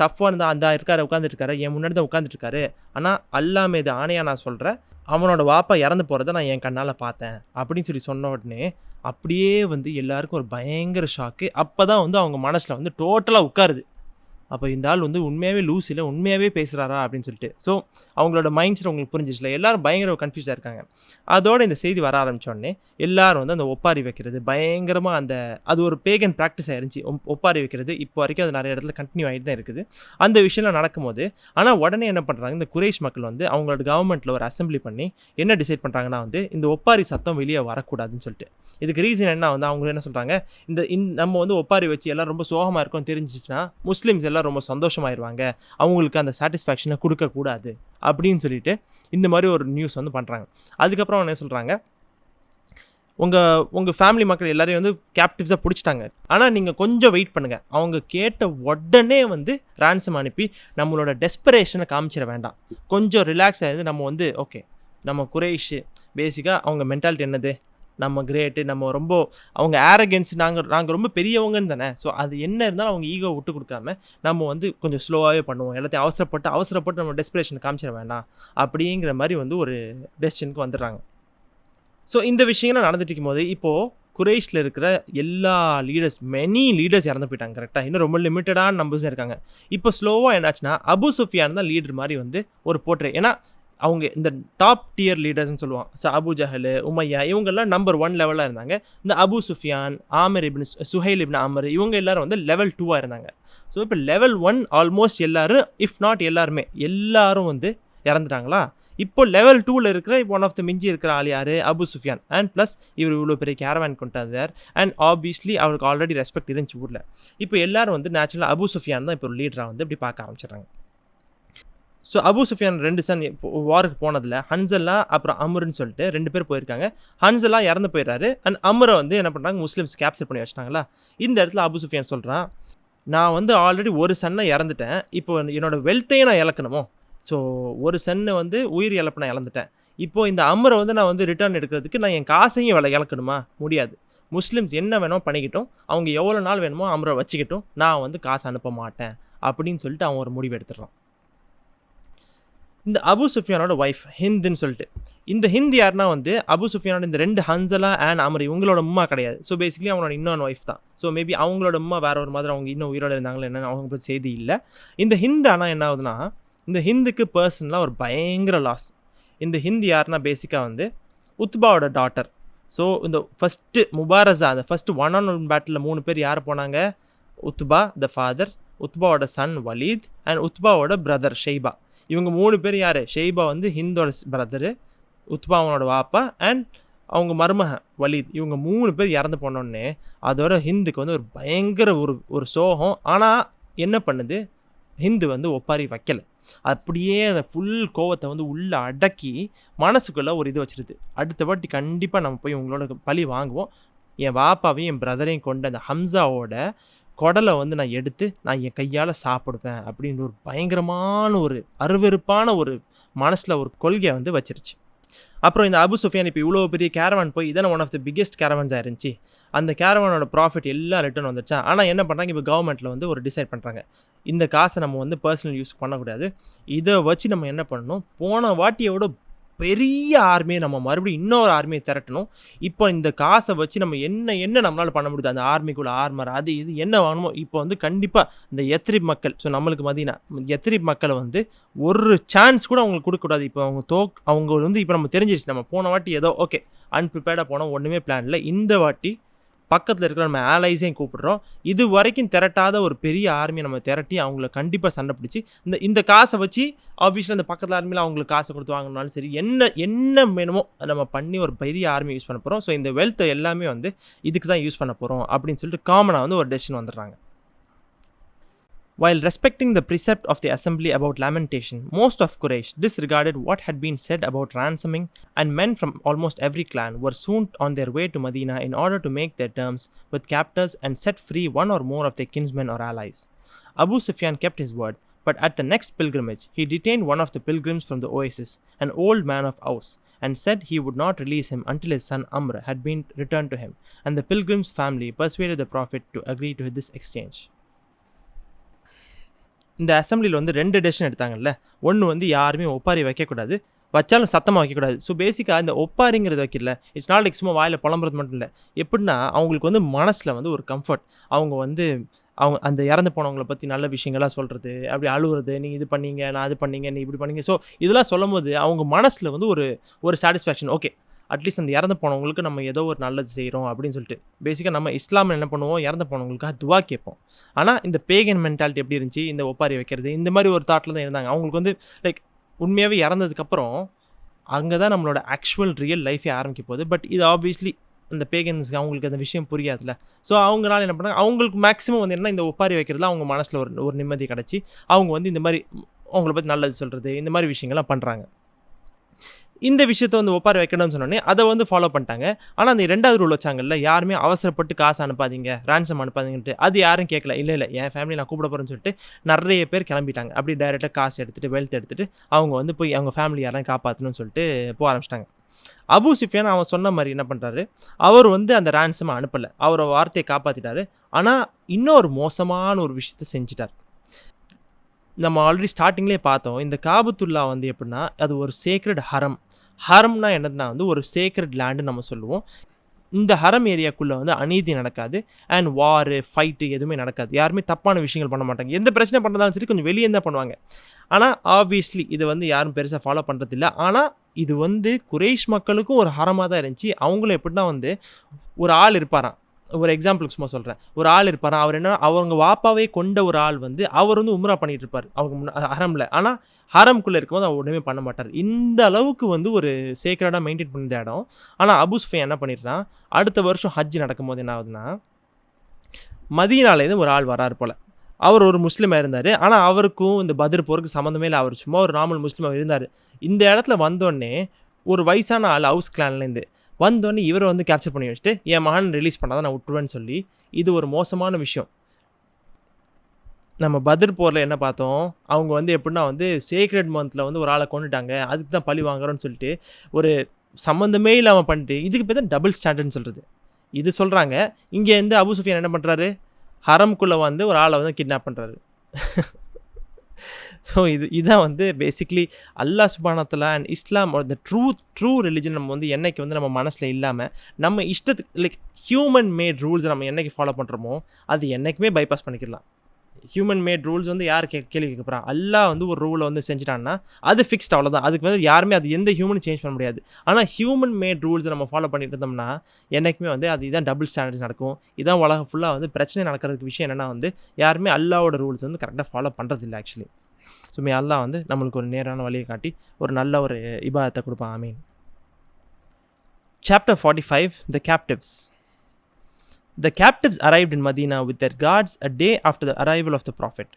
சஃப்வான் தான் அந்த இருக்காரு, உட்காந்துருக்காரு, என் முன்னாடி தான் உட்காந்துருக்காரு. ஆனால் அல்லாஹ் மீது ஆணையாக நான் சொல்கிறேன், அவனோட வாப்பா இறந்து போகிறத நான் என் கண்ணால் பார்த்தேன் அப்படின்னு சொல்லி சொன்ன உடனே அப்படியே வந்து எல்லாருக்கும் ஒரு பயங்கர ஷாக்கு. அப்போ தான் வந்து அவங்க மனசில் வந்து டோட்டலாக உட்காருது. அப்போ இந்த ஆள் வந்து உண்மையாகவே லூஸ் இல்லை, உண்மையாகவே பேசுகிறாரா அப்படின்னு சொல்லிட்டு. ஸோ அவங்களோட மைண்ட் செட் உங்களுக்கு புரிஞ்சிச்சுல, எல்லோரும் பயங்கர கன்ஃபியூஸாக இருக்காங்க. அதோடு இந்த செய்தி வர ஆரம்பித்தோடனே எல்லோரும் வந்து அந்த ஒப்பாரி வைக்கிறது பயங்கரமாக அது ஒரு பேகன் ப்ராக்டிஸ் ஆயிருந்துச்சு. ஒப்பாரி வைக்கிறது இப்போ வரைக்கும் அது நிறைய இடத்துல கண்டினியூ ஆகிட்டு தான் இருக்குது. அந்த விஷயம்லாம் நடக்கும்போது ஆனால் உடனே என்ன பண்ணுறாங்க, இந்த குறைஷ் மக்கள் வந்து அவங்களோட கவர்மெண்ட்டில் ஒரு அசெம்பிளி பண்ணி என்ன டிசைட் பண்ணுறாங்கன்னா வந்து இந்த ஒப்பாரி சத்தம் வெளியே வரக்கூடாதுன்னு சொல்லிட்டு. இதுக்கு ரீசன் என்ன வந்து அவங்க என்ன சொல்கிறாங்க, நம்ம வந்து ஒப்பாரி வச்சு எல்லாம் ரொம்ப சோகமாக இருக்கும்னு தெரிஞ்சிச்சுன்னா முஸ்லீம்ஸ் எல்லாம் ரொம்ப சந்தோஷமாயிருவாங்க, அவங்களுக்கு அந்த சாட்டிஸ்ஃபேக்ஷனை கொடுக்கக்கூடாது அப்படின்னு சொல்லிட்டு இந்த மாதிரி ஒரு நியூஸ் வந்து பண்ணுறாங்க. அதுக்கப்புறம் என்ன சொல்கிறாங்க, உங்கள் ஃபேமிலி மக்கள் எல்லாரையும் வந்து கேப்டிவ்ஸாக பிடிச்சிட்டாங்க, ஆனால் நீங்கள் கொஞ்சம் வெயிட் பண்ணுங்கள், அவங்க கேட்ட உடனே வந்து ransom அனுப்பி நம்மளோட டெஸ்பரேஷனை காமிச்சிட வேண்டாம், கொஞ்சம் ரிலாக்ஸ் ஆகிருந்து நம்ம வந்து ஓகே நம்ம குறைஷ் பேசிக்காக அவங்க மென்டாலிட்டி என்னது, நம்ம கிரேட்டு, நம்ம ரொம்ப அவங்க ஆரகன்ஸ், நாங்கள் ரொம்ப பெரியவங்கன்னு தானே. ஸோ அது என்ன இருந்தாலும் அவங்க ஈகோ விட்டு கொடுக்காம நம்ம வந்து கொஞ்சம் ஸ்லோவாகவே பண்ணுவோம், எல்லாத்தையும் அவசரப்பட்டு நம்ம டெஸ்பிரேஷன் காமிச்சிட வேண்டாம் அப்படிங்கிற மாதிரி வந்து ஒரு டெசிஷனுக்கு வந்துடுறாங்க. ஸோ இந்த விஷயங்கள்லாம் நடந்துட்டு இருக்கும்போது இப்போது குறைஷில் இருக்கிற எல்லா மெனி லீடர்ஸ் இறந்து போயிட்டாங்க. கரெக்டாக இன்னும் ரொம்ப லிமிட்டடான நம்பர்ஸ் இருக்காங்க. இப்போ ஸ்லோவாக என்னாச்சுன்னா அபு சுஃபியான் தான் லீடர் மாதிரி வந்து ஒரு போர்ட்ரே. ஏன்னா அவங்க இந்த டாப் டியர் லீடர்ஸ்ன்னு சொல்லுவாங்க. ஸோ அபு ஜஹல், உமையா இவங்கெல்லாம் நம்பர் 1 லெவலாக இருந்தாங்க. இந்த அபு சுஃபியான், ஆமிர் இப்னு சுஹைல் இப்னு அமர் இவங்க எல்லாரும் வந்து லெவல் 2 இருந்தாங்க. ஸோ இப்போ லெவல் 1 ஆல்மோஸ்ட் எல்லாரும், இஃப் நாட் எல்லாரும் வந்து இறந்துட்டாங்களா. இப்போ லெவல் 2 இருக்கிற ஒன் ஆஃப் த மிஞ்சி இருக்கிற ஆள் யார், அபு சுஃபியான். அண்ட் ப்ளஸ் இவர் இவ்வளோ பெரிய கேரவான் கொண்டு வந்தார். அண்ட் ஆப்வியஸ்லி அவருக்கு ஆல்ரெடி ரெஸ்பெக்ட் இருந்துச்சு ஊரில். இப்போ எல்லாரும் வந்து நேச்சுரலாக அபு சுஃபியான் தான் இப்போ ஒரு லீடராக வந்து இப்படி பார்க்க ஆரம்பிச்சிடுறாங்க. ஸோ அபு சுஃபியான் 2 சன் வாருக்கு போனதில் ஹன்சல்லா அப்புறம் அமருன்னு சொல்லிட்டு 2 பேர் போயிருக்காங்க. ஹன்சல்லா இறந்து போயிடுறாரு. அண்ட் அமரை வந்து என்ன பண்ணுறாங்க, முஸ்லீம்ஸ் கேப்சர் பண்ணி வச்சிட்டாங்களா. இந்த இடத்துல அபு சுஃபியான் சொல்கிறான், நான் வந்து ஆல்ரெடி ஒரு சன்னை இறந்துட்டேன், இப்போ என்னோடய வெல்த்தையும் நான் இழக்கணுமோ. ஸோ ஒரு சன்னை வந்து உயிர் இழப்பு நான் இழந்துட்டேன், இப்போது இந்த அமரை வந்து நான் வந்து ரிட்டர்ன் எடுக்கிறதுக்கு நான் என் காசையும் இழக்கணுமா, முடியாது. முஸ்லீம்ஸ் என்ன வேணுமோ பண்ணிக்கிட்டும், அவங்க எவ்வளோ நாள் வேணுமோ அமரை வச்சுக்கிட்டும், நான் வந்து காசு அனுப்ப மாட்டேன் அப்படின்னு சொல்லிட்டு அவன் ஒரு முடிவு எடுத்துடுறான். இந்த அபு சுஃபியானோட ஒய்ஃப் ஹிந்துன்னு சொல்லிட்டு, இந்த ஹிந்த் யாருன்னா வந்து அபு சுஃபியானோட இந்த 2 ஹன்சலா அண்ட் அமர் இவங்களோட அம்மா கிடையாது. ஸோ பேசிக்கலி அவனோட இன்னொன்று ஒய்ஃப் தான். ஸோ மேபி அவங்களோட அம்மா வேற ஒரு மாதிரி, அவங்க இன்னும் உயிரோடு இருந்தாங்களோ என்னென்னு அவங்க பற்றி செய்தி இல்லை. இந்த ஹிந்த் ஆனால் என்ன ஆகுதுன்னா, இந்த ஹிந்துக்கு பர்சனலாக ஒரு பயங்கர லாஸ். இந்த ஹிந்த் யாருன்னா பேசிக்காக வந்து உத்பாவோட டாட்டர். ஸோ இந்த ஃபஸ்ட்டு முபாரஸா, அந்த ஃபஸ்ட்டு 1-on-1 பேட்டில் 3 பேர் யார் போனாங்க, உத்பா த ஃபாதர், உத்பாவோட சன் வலீத் அண்ட் உத்பாவோட பிரதர் ஷெய்பா. இவங்க 3 பேர் யார், ஷெய்பா வந்து ஹிந்தோட பிரதரு, உத்பா அவனோட வாப்பா அண்ட் அவங்க மருமகன் வலீத். இவங்க 3 பேர் இறந்து போனோடனே அதோட ஹிந்துக்கு வந்து ஒரு பயங்கர ஒரு சோகம். ஆனால் என்ன பண்ணுது, ஹிந்து வந்து ஒப்பாரி வைக்கலை. அப்படியே அந்த ஃபுல் கோவத்தை வந்து உள்ளே அடக்கி மனசுக்குள்ளே ஒரு இது வச்சிருது, அடுத்த வாட்டி கண்டிப்பாக நம்ம போய் உங்களோட பழி வாங்குவோம், என் வாப்பாவையும் என் பிரதரையும் கொண்ட அந்த ஹம்சாவோட குடலை வந்து நான் எடுத்து நான் என் கையால் சாப்பிடுவேன் அப்படின்ற ஒரு பயங்கரமான ஒரு அருவெறுப்பான ஒரு மனசில் ஒரு கொள்கையை வந்து வச்சிருச்சு. அப்புறம் இந்த அபு சுஃபியான் இப்போ இவ்வளோ பெரிய கேரவான் போய் இதான ஒன் ஆஃப் த பிக்கெஸ்ட் கேரவான்ஸாக இருந்துச்சு, அந்த கேரவானோட ப்ராஃபிட் எல்லாம் ரிட்டர்ன் வந்துச்சா. ஆனால் என்ன பண்ணுறாங்க, இப்போ கவர்மெண்ட்டில் வந்து ஒரு டிசைட் பண்ணுறாங்க, இந்த காசை நம்ம வந்து பர்சனல் யூஸ் பண்ணக்கூடாது, இதை வச்சு நம்ம என்ன பண்ணணும், போன வாட்டியோட பெரிய ஆர்மியை நம்ம மறுபடியும் இன்னொரு ஆர்மியை திரட்டணும். இப்போ இந்த காசை வச்சு நம்ம என்ன நம்மளால் பண்ண முடியுது, அந்த ஆர்மிக்குள்ள ஆர்மர் அது இது என்ன வாங்கணுமோ. இப்போ வந்து கண்டிப்பாக இந்த யத்ரிப் மக்கள், ஸோ நம்மளுக்கு மதீனா யத்ரிப் மக்களை வந்து ஒரு சான்ஸ் கூட அவங்களுக்கு கொடுக்கக்கூடாது. இப்போ அவங்க வந்து இப்போ நம்ம தெரிஞ்சிருச்சு, நம்ம போன வாட்டி ஏதோ ஓகே அன்ப்ரிப்பேர்டாக போனோம், ஒன்றுமே பிளான் இல்லை. இந்த வாட்டி பக்கத்தில் இருக்கிற நம்ம ஆலைஸையும் கூப்பிடுறோம், இது வரைக்கும் திரட்டாத ஒரு பெரிய ஆர்மியை நம்ம திரட்டி அவங்கள கண்டிப்பாக சண்டை பிடிச்சி இந்த காசை வச்சு ஆப்வியஸில் அந்த பக்கத்தில் ஆர்மியில் அவங்களுக்கு காசை கொடுத்து வாங்கினாலும் சரி, என்ன வேணுமோ நம்ம பண்ணி ஒரு பெரிய ஆர்மி யூஸ் பண்ண போகிறோம். ஸோ இந்த வெல்த்தை எல்லாமே வந்து இதுக்கு தான் யூஸ் பண்ண போகிறோம் அப்படின்னு சொல்லிட்டு காமனாக வந்து ஒரு டெசிஷன் வந்துடுறாங்க. While respecting the precept of the assembly about lamentation, most of Quraysh disregarded what had been said about ransoming, and men from almost every clan were soon on their way to Medina in order to make their terms with captors and set free one or more of their kinsmen or allies. Abu Sufyan kept his word, but at the next pilgrimage, he detained one of the pilgrims from the oasis, an old man of Aus, and said he would not release him until his son Amr had been returned to him, and the pilgrim's family persuaded the Prophet to agree to this exchange. இந்த அசம்பிளியில் வந்து 2 decision எடுத்தாங்கல்ல. ஒன்று வந்து யாருமே ஒப்பாரி வைக்கக்கூடாது, வச்சாலும் சத்தமாக வைக்கக்கூடாது. ஸோ பேசிக்காக இந்த ஒப்பாரிங்கிறது வைக்கல, இட்ஸ் நாட் லைக் சும்மா வாயில் புலம்புறது மட்டும் இல்லை. எப்படின்னா அவங்களுக்கு வந்து மனசில் வந்து ஒரு கம்ஃபர்ட், அவங்க வந்து அவங்க அந்த இறந்து போனவங்கள பற்றி நல்ல விஷயங்களாக சொல்கிறது, அப்படி அழுகுறது, நீ இது பண்ணீங்க, நான் அது பண்ணீங்க, நீ இப்படி பண்ணீங்க. ஸோ இதெல்லாம் சொல்லும் போது அவங்க மனசில் வந்து ஒரு சாட்டிஸ்ஃபேக்ஷன். ஓகே, அட்லீஸ்ட் அந்த இறந்து போனவங்களுக்கு நம்ம ஏதோ ஒரு நல்லது செய்கிறோம் அப்படின்னு சொல்லிட்டு. பேசிக்காக நம்ம இஸ்லாமில் என்ன பண்ணுவோம், இறந்து போனவங்களுக்காக துவா கேட்போம். ஆனால் இந்த பேகன் மென்டாலிட்டி எப்படி இருந்துச்சு, இந்த ஒப்பாரி வைக்கிறது, இந்த மாதிரி ஒரு தாட்டில் தான் இருந்தாங்க. அவங்களுக்கு வந்து லைக் உண்மையாகவே இறந்ததுக்கப்புறம் அங்கே தான் நம்மளோட ஆக்சுவல் ரியல் லைஃபே ஆரம்பிக்க போகுது. பட் இது ஆப்வியஸ்லி அந்த பேகன்ஸ்க்கு அவங்களுக்கு அந்த விஷயம் புரியாதுல்ல. ஸோ அவங்களால என்ன பண்ணாங்க, அவங்களுக்கு மேக்ஸிமம் வந்து என்ன, இந்த ஒப்பாரி வைக்கிறதுல அவங்க மனசில் ஒரு நிம்மதி கிடச்சி அவங்க வந்து இந்த மாதிரி அவங்கள பற்றி நல்லது சொல்கிறது, இந்த மாதிரி விஷயங்கள்லாம் பண்ணுறாங்க. இந்த விஷயத்தை வந்து ஒப்பாரி வைக்கணும்னு சொன்னோடனே அதை வந்து ஃபாலோ பண்ணிட்டாங்க. ஆனால் அந்த 2வது ரூல் வச்சாங்கல்ல, யாருமே அவசரப்பட்டு காசு அனுப்பாதீங்க, ரான்சம் அனுப்பாதீங்கன்ட்டு, அது யாரும் கேட்கல. இல்லை என் ஃபேமிலி நான் கூப்பிட போகிறேன்னு சொல்லிட்டு நிறைய பேர் கிளம்பிட்டாங்க. அப்படி டைரெக்டாக காசு எடுத்துகிட்டு வெல்த் எடுத்துகிட்டு அவங்க வந்து போய் அவங்க ஃபேமிலி யாரும் காப்பாற்றணும்னு சொல்லிட்டு போக ஆரம்பிச்சிட்டாங்க. அபு சுஃபியான் அவன் சொன்ன மாதிரி என்ன பண்ணுறாரு, அவர் வந்து அந்த ரான்சமை அனுப்பலை, அவரை வார்த்தையை காப்பாற்றிட்டாரு. ஆனால் இன்னொரு மோசமான ஒரு விஷயத்தை செஞ்சிட்டார். நம்ம ஆல்ரெடி ஸ்டார்டிங்லேயே பார்த்தோம், இந்த காபத்துல்லா வந்து எப்படின்னா அது ஒரு சேக்ரெட் ஹரம்னா என்னதுன்னா வந்து ஒரு சேக்ரெட் லேண்டு நம்ம சொல்லுவோம். இந்த ஹரம் ஏரியாக்குள்ளே வந்து அநீதி நடக்காது, அண்ட் வாரு ஃபைட்டு எதுவுமே நடக்காது, யாருமே தப்பான விஷயங்கள் பண்ண மாட்டாங்க. எந்த பிரச்சனை பண்ணுறதாலும் சரி கொஞ்சம் வெளியே தான் பண்ணுவாங்க. ஆனால் ஆப்வியஸ்லி இதை வந்து யாரும் பெருசாக ஃபாலோ பண்ணுறதில்ல. ஆனால் இது வந்து குறைஷ் மக்களுக்கும் ஒரு ஹரமாக தான் இருந்துச்சு. அவங்களும் எப்படின்னா வந்து ஒரு ஆள் இருப்பாராம், ஒரு எக்ஸாம்பிளுக்கு சும்மா சொல்கிறேன், ஒரு ஆள் இருப்பாராம், அவர் என்ன அவங்க வாப்பாவே கொண்ட ஒரு ஆள் வந்து அவர் வந்து உம்ரா பண்ணிகிட்டு இருப்பார் அவங்க ஹரமில். ஆனால் ஹரம்குள்ளே இருக்கும்போது அவர் ஒன்றுமே பண்ண மாட்டார். இந்த அளவுக்கு வந்து ஒரு சேக்ரடாக மெயின்டைன் பண்ண இடம். ஆனால் அபு சுஃபியான் என்ன பண்ணிடுறான், அடுத்த வருஷம் ஹஜ் நடக்கும்போது என்ன ஆகுதுன்னா, மதீனாலேருந்து ஒரு ஆள் வராரு போல். அவர் ஒரு முஸ்லீமாக இருந்தார். ஆனால் அவருக்கும் இந்த பத்ர் போருக்கு சம்மந்தமே இல்லை, அவர் சும்மா ஒரு நார்மல் முஸ்லீமாக இருந்தார். இந்த இடத்துல வந்தோடனே ஒரு வயசான ஆள் ஹவுஸ் கிளான்லேருந்து வந்தோடனே இவரை வந்து கேப்சர் பண்ணி வச்சுட்டு என் மகன் ரிலீஸ் பண்ணாதான் நான் விட்டுருவேன்னு சொல்லி, இது ஒரு மோசமான விஷயம். நம்ம பத்ர் போரில் என்ன பார்த்தோம், அவங்க வந்து எப்படின்னா வந்து சேக்ரெட் மந்தில் வந்து ஒரு ஆளை கொண்டுட்டாங்க, அதுக்கு தான் பழி வாங்குறோன்னு சொல்லிட்டு ஒரு சம்மந்தமே இல்லாமல் பண்ணிட்டு, இதுக்கு பேர் தான் டபுள் ஸ்டாண்டர்ட்னு சொல்கிறது. இது சொல்கிறாங்க. இங்கே வந்து அபு சுஃபியான் என்ன பண்ணுறாரு, ஹரம்குள்ளே வந்து ஒரு ஆளை வந்து கிட்னாப் பண்ணுறாரு. ஸோ இதுதான் வந்து பேசிக்லி அல்லாஹ் சுப்ஹானஹு வ தஆலா அண்ட் இஸ்லாம் அந்த ட்ரூ ரிலிஜன் நம்ம வந்து என்னைக்கு வந்து நம்ம மனசில் இல்லாமல் நம்ம இஷ்டத்துக்கு லைக் ஹியூமன் மேட் ரூல்ஸ் நம்ம என்னைக்கு ஃபாலோ பண்ணுறோமோ அது என்றைக்குமே பைபாஸ் பண்ணிக்கலாம். ஹியூமன் மேட் ரூல்ஸ் வந்து யார் கேள்வி கேட்க போகிறான், அல்லாஹ் வந்து ஒரு ரூலை வந்து செஞ்சுட்டான்னா அது ஃபிக்ஸ்ட், அவ்வளோதான். அதுக்கு வந்து யாருமே அது எந்த ஹியூமனும் சேஞ்ச் பண்ண முடியாது. ஆனால் ஹியூமன் மேட் ரூல்ஸை நம்ம ஃபாலோ பண்ணிட்டு இருந்தோம்னா என்றைக்குமே வந்து அது இதான் டபுள் ஸ்டாண்டர்ட்ஸ் நடக்கும். இதான் உலகம் ஃபுல்லாக வந்து பிரச்சனை நடக்கிறதுக்கு விஷயம் என்னென்னா வந்து யாருமே அல்லாவோட ரூல்ஸ் வந்து கரெக்டாக ஃபாலோ பண்ணுறதில்லை ஆக்சுவலி. ஸோ அல்லாஹ் வந்து நம்மளுக்கு ஒரு நேரான வழியை காட்டி ஒரு நல்ல ஒரு இபாதத்தை கொடுப்பான். ஆமீன். Chapter 45, The Captives. The captives arrived in Medina with their guards a day after the arrival of the Prophet.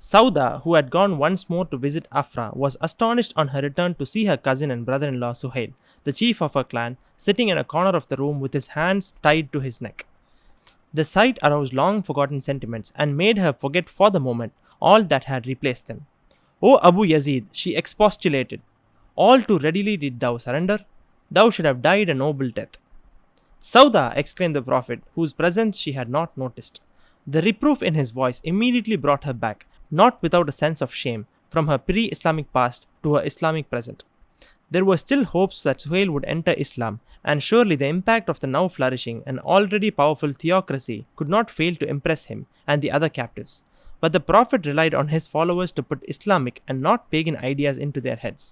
Sauda, who had gone once more to visit Afra, was astonished on her return to see her cousin and brother-in-law Suhail, the chief of her clan, sitting in a corner of the room with his hands tied to his neck. The sight aroused long-forgotten sentiments and made her forget for the moment all that had replaced them. "O Abu Yazid," she expostulated, "all too readily did thou surrender? Thou should have died a noble death." "Sauda," exclaimed the Prophet, whose presence she had not noticed. The reproof in his voice immediately brought her back, not without a sense of shame, from her pre-Islamic past to her Islamic present. There were still hopes that Suhail would enter Islam, and surely the impact of the now flourishing and already powerful theocracy could not fail to impress him and the other captives. But the Prophet relied on his followers to put Islamic and not pagan ideas into their heads.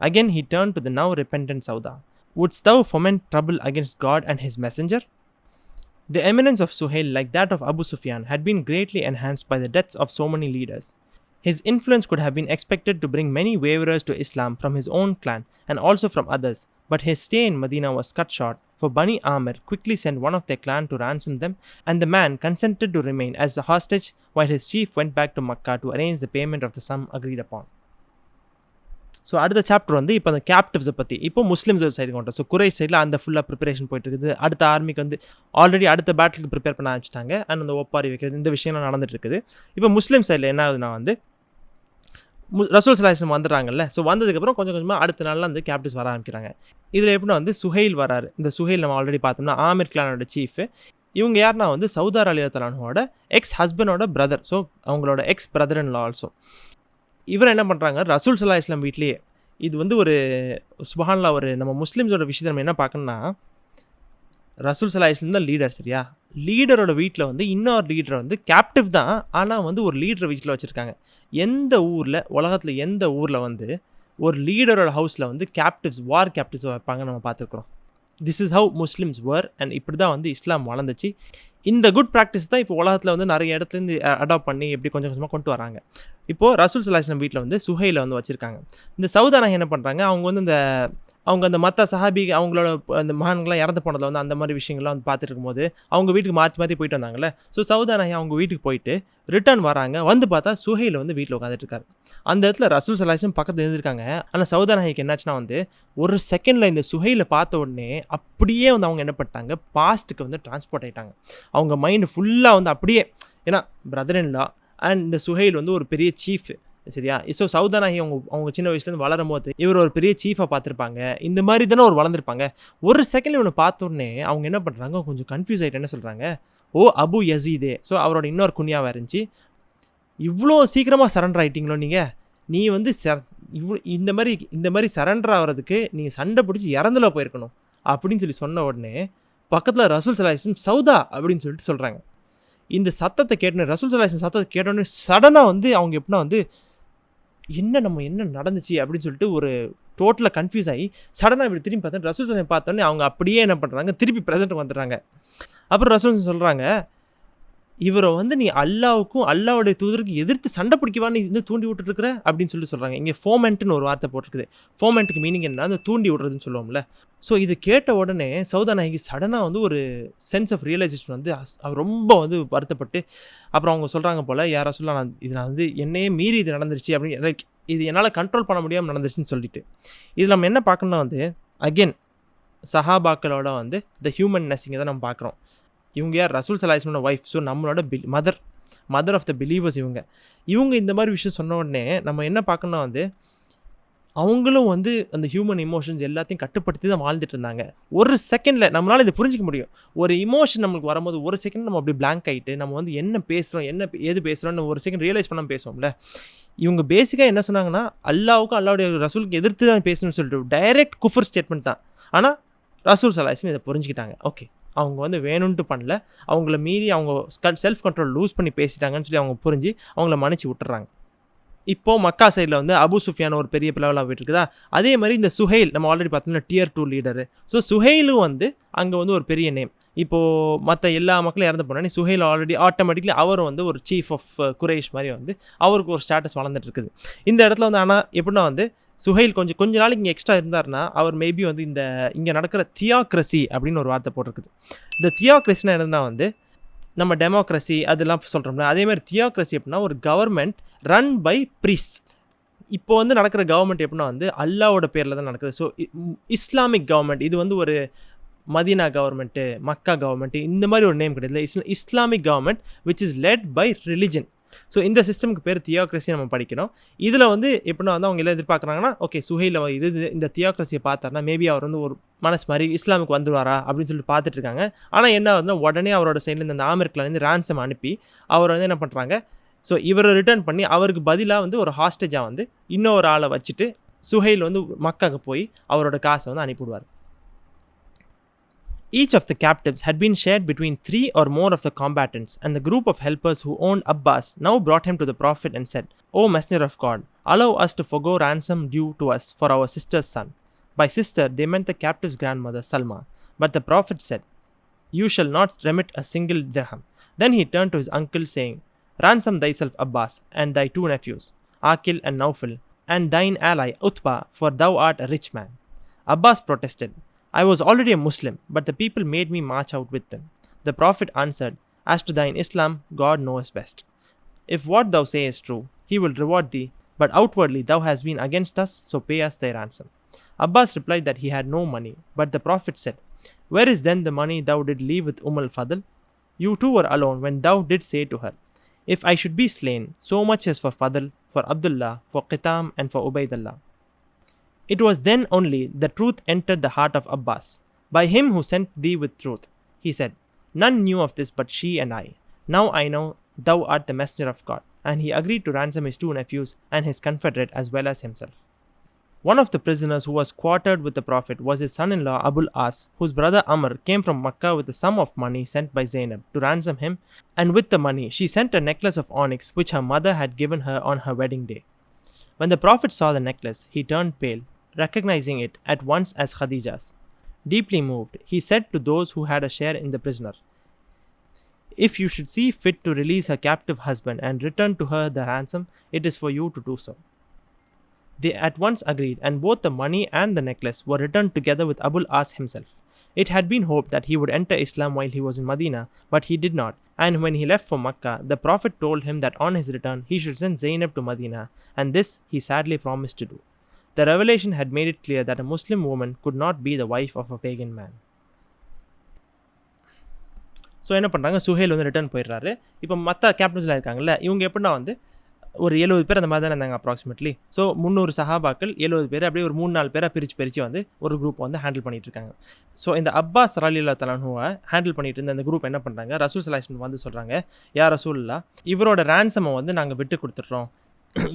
Again he turned to the now repentant Sauda. "Wouldst thou foment trouble against God and his messenger?" The eminence of Suhail, like that of Abu Sufyan, had been greatly enhanced by the deaths of so many leaders. His influence could have been expected to bring many waverers to Islam from his own clan and also from others, but his stay in Medina was cut short for Bani Amir quickly sent one of their clan to ransom them, and the man consented to remain as a hostage while his chief went back to Makkah to arrange the payment of the sum agreed upon. So அடுத்த chapter வந்து இப்போ அந்த கேப்டிவ்ஸை பற்றி இப்போ Muslims ஒரு side கொண்டோம். So Quraysh சைடில் அந்த ஃபுல்லாக ப்ரிப்பரேஷன் போயிட்டு இருக்குது. அடுத்த ஆர்மிக்கு வந்து ஆல்ரெடி அடுத்த பேட்டிலுக்கு ப்ரிப்பேர் பண்ண ஆரம்பிச்சிட்டாங்க. அண்ட் அந்த ஒப்பாரி வைக்கிறது இந்த விஷயம்லாம் நடந்துட்டு இருக்குது. இப்போ முஸ்லீம் சைடில் என்ன ஆகுதுன்னா வந்து ரசூல் ஸல்லல்லாஹு அலைஹி வஸல்லம் வந்துடுறாங்கல்ல. ஸோ வந்ததுக்கப்புறம் கொஞ்சம் கொஞ்சமாக அடுத்த நாளில் வந்து கேப்டிவ்ஸ் வர ஆரம்பிக்கிறாங்க. இதில் எப்படின்னா வந்து சுஹைல் வராரு. இந்த சுஹைல் நம்ம ஆல்ரெடி பார்த்தோம்னா ஆமிர் கிளானோட சீஃப். இவங்க யாருன்னா வந்து சௌதார் ரலியல்லாஹு எக்ஸ் ஹஸ்பண்டோட பிரதர். ஸோ அவங்களோட X brother in law also. இவர் என்ன பண்ணுறாங்க, ரசூல் ஸல்லல்லாஹு அலைஹி வஸல்லம் வீட்லேயே, இது வந்து ஒரு சுப்ஹானல்லாஹ், ஒரு நம்ம முஸ்லீம்ஸோட விஷயத்தை நம்ம என்ன பார்க்கணும்னா, ரசூல் ஸல்லல்லாஹு அலைஹி வஸல்லம் தான் லீடர், சரியா? லீடரோட வீட்டில் வந்து இன்னொரு லீடரை வந்து கேப்டிவ் தான், ஆனால் வந்து ஒரு லீடரை வீட்டில் வச்சுருக்காங்க. எந்த ஊரில், உலகத்தில் எந்த ஊரில் வந்து ஒரு லீடரோட ஹவுஸில் வந்து கேப்டிவ்ஸ், வார் கேப்டிவ்ஸ் வைப்பாங்க நம்ம பார்த்துருக்குறோம். This is how Muslims were. And இப்படி தான் வந்து இஸ்லாம் வளர்ந்துச்சு. இந்த குட் ப்ராக்டிஸ் தான் இப்போ உலகத்தில் வந்து நிறைய இடத்துலேருந்து அடாப்ட் பண்ணி எப்படி கொஞ்சம் கொஞ்சமாக கொண்டு வராங்க. இப்போது ரசூல் ஸல்லல்லாஹு அலைஹி வஸல்லம் வீட்டில் வந்து சுஹைலை வந்து வச்சுருக்காங்க. இந்த சௌதானா என்ன பண்ணுறாங்க, அவங்க வந்து அவங்க அந்த மற்ற சஹாபி அவங்களோட அந்த மகான்கள்லாம் இறந்து போனதில் வந்து அந்த மாதிரி விஷயங்கள்லாம் வந்து பார்த்துட்டு இருக்கும்போது அவங்க வீட்டுக்கு மாற்றி மாற்றி போயிட்டு வந்தாங்கல்ல. ஸோ சௌதானாஹி அவங்க வீட்டுக்கு போயிட்டு ரிட்டர்ன் வராங்க. வந்து பார்த்தா சுஹைல் வந்து வீட்டில் உட்காந்துட்டு இருக்காரு. அந்த இடத்துல ரசூல் ஸல்லல்லாஹு அலைஹி வஸல்லம் பக்கத்தில் இருந்திருக்காங்க. ஆனால் சௌதானாஹிக்கு என்னாச்சுன்னா வந்து ஒரு செகண்டில் இந்த சுஹைலை பார்த்த உடனே அப்படியே வந்து அவங்க என்ன பண்ணிட்டாங்க, பாஸ்ட்டுக்கு வந்து டிரான்ஸ்போர்ட் ஆகிட்டாங்க. அவங்க மைண்டு ஃபுல்லாக வந்து அப்படியே, ஏன்னா பிரதர் இன் லா அண்ட் இந்த சுஹைல் வந்து ஒரு பெரிய சீஃப், சரியா? ஸோ சௌதானாஹி அவங்க சின்ன வயசுலேருந்து வளரும் போது இவர் ஒரு பெரிய சீஃபாக பார்த்துருப்பாங்க. இந்த மாதிரி தானே ஒரு வளர்ந்துருப்பாங்க. ஒரு செகண்ட் இவனை பார்த்த உடனே அவங்க என்ன பண்ணுறாங்க, கொஞ்சம் கன்ஃபியூஸ் ஆகிட்டு என்ன சொல்கிறாங்க, ஓ அபு யசீதே. ஸோ அவரோட இன்னொரு குனியாவாக இருந்துச்சு. இவ்வளோ சீக்கிரமாக சரண்டர் ஆகிட்டீங்களோ நீங்கள், நீ வந்து இந்த மாதிரி சரண்டர் ஆகிறதுக்கு நீங்கள் சண்டை பிடிச்சி இறந்துல போயிருக்கணும் அப்படின்னு சொல்லி சொன்ன உடனே பக்கத்தில் ரசூல் ஸல்லல்லாஹு அலைஹி வஸல்லம் சௌதா அப்படின்னு சொல்லிட்டு சொல்கிறாங்க. இந்த சத்தத்தை கேட்டோன்னே, ரசூல் ஸல்லல்லாஹு அலைஹி வஸல்லம் சத்தத்தை கேட்டோன்னே சடனாக வந்து அவங்க எப்படின்னா வந்து என்ன நடந்துச்சு அப்படின்னு சொல்லிட்டு ஒரு டோட்டலாக கன்ஃபியூஸ் ஆகி சடனாக இப்படி திரும்பி பார்த்தேன். ரசூல் ஸல்லல்லாஹு அலைஹி வஸல்லம் பார்த்தோன்னே அவங்க அப்படியே என்ன பண்ணுறாங்க, திருப்பி ப்ரெசென்ட் வந்துடுறாங்க. அப்புறம் ரசூல் சொல்கிறாங்க, இவரை வந்து நீ அல்லாவுக்கும் அல்லாவுடைய தூதருக்கு எதிர்த்து சண்டை பிடிக்கவா நீ வந்து தூண்டி விட்டுருக்குற அப்படின்னு சொல்லிட்டு சொல்கிறாங்க. இங்கே ஃபோமெண்ட்டுன்னு ஒரு வார்த்தை போட்டிருக்குது. ஃபோமெண்ட்டுக்கு மீனிங் என்ன, அந்த தூண்டி விடுறதுன்னு சொல்லுவோம்ல. ஸோ இது கேட்ட உடனே சௌதானாஹிக்கு சடனாக வந்து ஒரு சென்ஸ் ஆஃப் ரியலைசேஷன் வந்து அவர் ரொம்ப வந்து வருத்தப்பட்டு, அப்புறம் அவங்க சொல்கிறாங்க போல், யாரா சொல்லலாம், நான் வந்து என்னையே மீறி இது நடந்துருச்சு அப்படின்னு, லைக் இது என்னால் கண்ட்ரோல் பண்ண முடியாமல் நடந்துருச்சுன்னு சொல்லிட்டு. இதில் நம்ம என்ன பார்க்கணும்னா வந்து அகெயின் சஹாபாக்களோட வந்து த ஹியூமன் நெஸ்ஸிங்கை தான் நம்ம பார்க்குறோம். இவங்க யார், ரசூல் ஸல்லல்லாஹு அலைஹி வஸல்லம் ஒய்ஃப். ஸோ நம்மளோட மதர் ஆஃப் த பிலீவர்ஸ் இவங்க இந்த மாதிரி விஷயம் சொன்ன உடனே நம்ம என்ன பார்க்கணும்னா வந்து அவங்களும் வந்து அந்த ஹியூமன் இமோஷன்ஸ் எல்லாத்தையும் கட்டுப்படுத்தி தான் வாழ்ந்துட்டு இருந்தாங்க. ஒரு செகண்டில் நம்மளால் இதை புரிஞ்சிக்க முடியும். ஒரு இமோஷன் நம்மளுக்கு வரும்போது ஒரு செகண்ட் நம்ம அப்படி பிளாங்க் ஆகிட்டு நம்ம வந்து என்ன பேசுகிறோம், ஏது பேசுகிறோன்னு ஒரு செகண்ட் ரியலைஸ் பண்ணாமல் பேசுவோம்ல. இவங்க பேசிக்காக என்ன சொன்னாங்கன்னா, அல்லாவுக்கும் அல்லாவுடைய ரசூலுக்கு எதிர்த்து தான் பேசணும்னு சொல்லிட்டு டைரக்ட் குஃபர் ஸ்டேட்மெண்ட் தான். ஆனால் ரசூல் ஸல்லல்லாஹு அலைஹி வஸல்லம் இதை புரிஞ்சுக்கிட்டாங்க. ஓகே, அவங்க வந்து வேணும்ன்ட்டு பண்ணல, அவங்கள மீறி அவங்க செல்ஃப் கண்ட்ரோல் லூஸ் பண்ணி பேசிட்டாங்கன்னு சொல்லி அவங்க புரிஞ்சு அவங்கள மன்னிச்சு விட்டுறாங்க. இப்போது மக்கா சைடில் வந்து அபு சுஃபியான் ஒரு பெரிய பிளவலாக போயிட்டு இருக்குதா. அதே மாதிரி இந்த சுஹைல் நம்ம ஆல்ரெடி பார்த்தோம்னா டியர் 2 லீடரு. ஸோ சுஹைலும் வந்து அங்கே வந்து ஒரு பெரிய நேம். இப்போது மற்ற எல்லா மக்களும் இறந்து போனோன்னே சுஹைல் ஆல்ரெடி ஆட்டோமேட்டிக்லி அவரும் வந்து ஒரு சீஃப் ஆஃப் குரைஷ் மாதிரி வந்து அவருக்கு ஒரு ஸ்டேட்டஸ் வளர்ந்துட்டு இருக்குது இந்த இடத்துல வந்து. ஆனால் எப்படின்னா வந்து சுஹைல் கொஞ்ச நாளைக்கு இங்கே எக்ஸ்ட்ரா இருந்தார்னா அவர் மேபி வந்து இங்கே நடக்கிற தியோக்ரஸி அப்படின்னு ஒரு வார்த்தை போட்டிருக்குது. இந்த தியோக்ரஸினா என்னதுன்னா வந்து நம்ம டெமோக்ரஸி அதெல்லாம் சொல்கிறோம்ல, அதேமாதிரி தியோக்ரஸி எப்படின்னா ஒரு கவர்மெண்ட் ரன் பை ப்ரீஸ்ட். இப்போ வந்து நடக்கிற கவர்மெண்ட் எப்படின்னா வந்து அல்லாவோட பேரில் தான் நடக்குது. ஸோ இஸ்லாமிக் கவர்மெண்ட், இது வந்து ஒரு மதீனா கவர்மெண்ட்டு, மக்கா கவர்மெண்ட்டு, இந்த மாதிரி ஒரு நேம் கிடையாது. Islamic government which is led by religion. So இந்த சிஸ்டமுக்கு பேர் தியோக்ரஸி நம்ம படிக்கிறோம். இதில் வந்து எப்படின்னா வந்து அவங்க எல்லாம் எதிர்பார்க்குறாங்கன்னா, ஓகே சுஹைல இந்த தியோக்ரஸியை பார்த்தாருன்னா மேபி அவர் வந்து ஒரு மனசு மாதிரி இஸ்லாமுக்கு வந்துடுவாரா அப்படின்னு சொல்லிட்டு பார்த்துட்டு இருக்காங்க. ஆனால் என்ன ஆகுதுன்னா உடனே அவரோட சைட்லேருந்து அந்த ஆமிர்கிலேருந்து ரான்சம் அனுப்பி அவர் வந்து என்ன பண்ணுறாங்க, ஸோ இவரை ரிட்டர்ன் பண்ணி அவருக்கு பதிலாக வந்து ஒரு ஹாஸ்டேஜாக வந்து இன்னொரு ஆளை வச்சுட்டு சுஹைல் வந்து மக்காவுக்கு போய் அவரோட காசை வந்து அனுப்பிவிடுவார். Each of the captives had been shared between 3 or more of the combatants, and the group of helpers who owned Abbas now brought him to the Prophet and said, O Messenger of God, allow us to forgo ransom due to us for our sister's son. By sister, they meant the captive's grandmother, Salma. But the Prophet said, You shall not remit a single dirham. Then he turned to his uncle, saying, Ransom thyself, Abbas, and thy 2 nephews, Akil and Naufil, and thine ally, Utbah, for thou art a rich man. Abbas protested, I was already a Muslim, but the people made me march out with them. The Prophet answered, As to thine Islam, God knows best. If what thou say is true, he will reward thee, but outwardly thou hast been against us, so pay us thy ransom. Abbas replied that he had no money, but the Prophet said, Where is then the money thou did leave with al-Fadl? You too were alone when thou did say to her, If I should be slain, so much is for Fadl, for Abdullah, for Qitam, and for Ubaydullah. It was then only the truth entered the heart of Abbas. By him who sent thee with truth, he said, None knew of this but she and I. Now I know thou art the messenger of God. And he agreed to ransom his 2 nephews and his confederate as well as himself. One of the prisoners who was quartered with the Prophet was his son-in-law Abul As, whose brother Amr came from Makkah with a sum of money sent by Zainab to ransom him, and with the money she sent a necklace of onyx which her mother had given her on her wedding day. When the Prophet saw the necklace, he turned pale, recognizing it at once as Khadija's. Deeply moved, he said to those who had a share in the prisoner, If you should see fit to release her captive husband and return to her the ransom, it is for you to do so. They at once agreed, and both the money and the necklace were returned together with Abul As himself. It had been hoped that he would enter Islam while he was in Medina, but he did not, and when he left for Makkah, the Prophet told him that on his return he should send Zainab to Medina, and this he sadly promised to do. The revelation had made it clear that a Muslim woman could not be the wife of a pagan man. So என்ன பண்ணுறாங்க, சுஹேல் வந்து return போயிடுறாரு. இப்போ மற்ற கேப்டன்ஸ்லாம் இருக்காங்கல்ல, இவங்க எப்படின்னா வந்து ஒரு 70 பேர் அந்த மாதிரி தான் இருந்தாங்க அப்ராக்சிமேட்லி. ஸோ 300 சஹாபாக்கள் 70 பேர் அப்படியே ஒரு 3-4 பேராக பிரித்து வந்து ஒரு குரூப் வந்து ஹேண்டில் பண்ணிட்டு இருக்காங்க. ஸோ இந்த அப்பாஸ் ரலியல்லாஹு தஆலா அன்ஹுவை ஹேண்டில் பண்ணிட்டு இருந்த அந்த குரூப் என்ன பண்ணுறாங்க, ரசூல் ஸல்லல்லாஹு அலைஹி வஸல்லம் வந்து சொல்கிறாங்க, யா ரசூலுல்லாஹ், இவரோட ரேன்சமை வந்து நாங்கள் விட்டு கொடுத்துட்றோம்,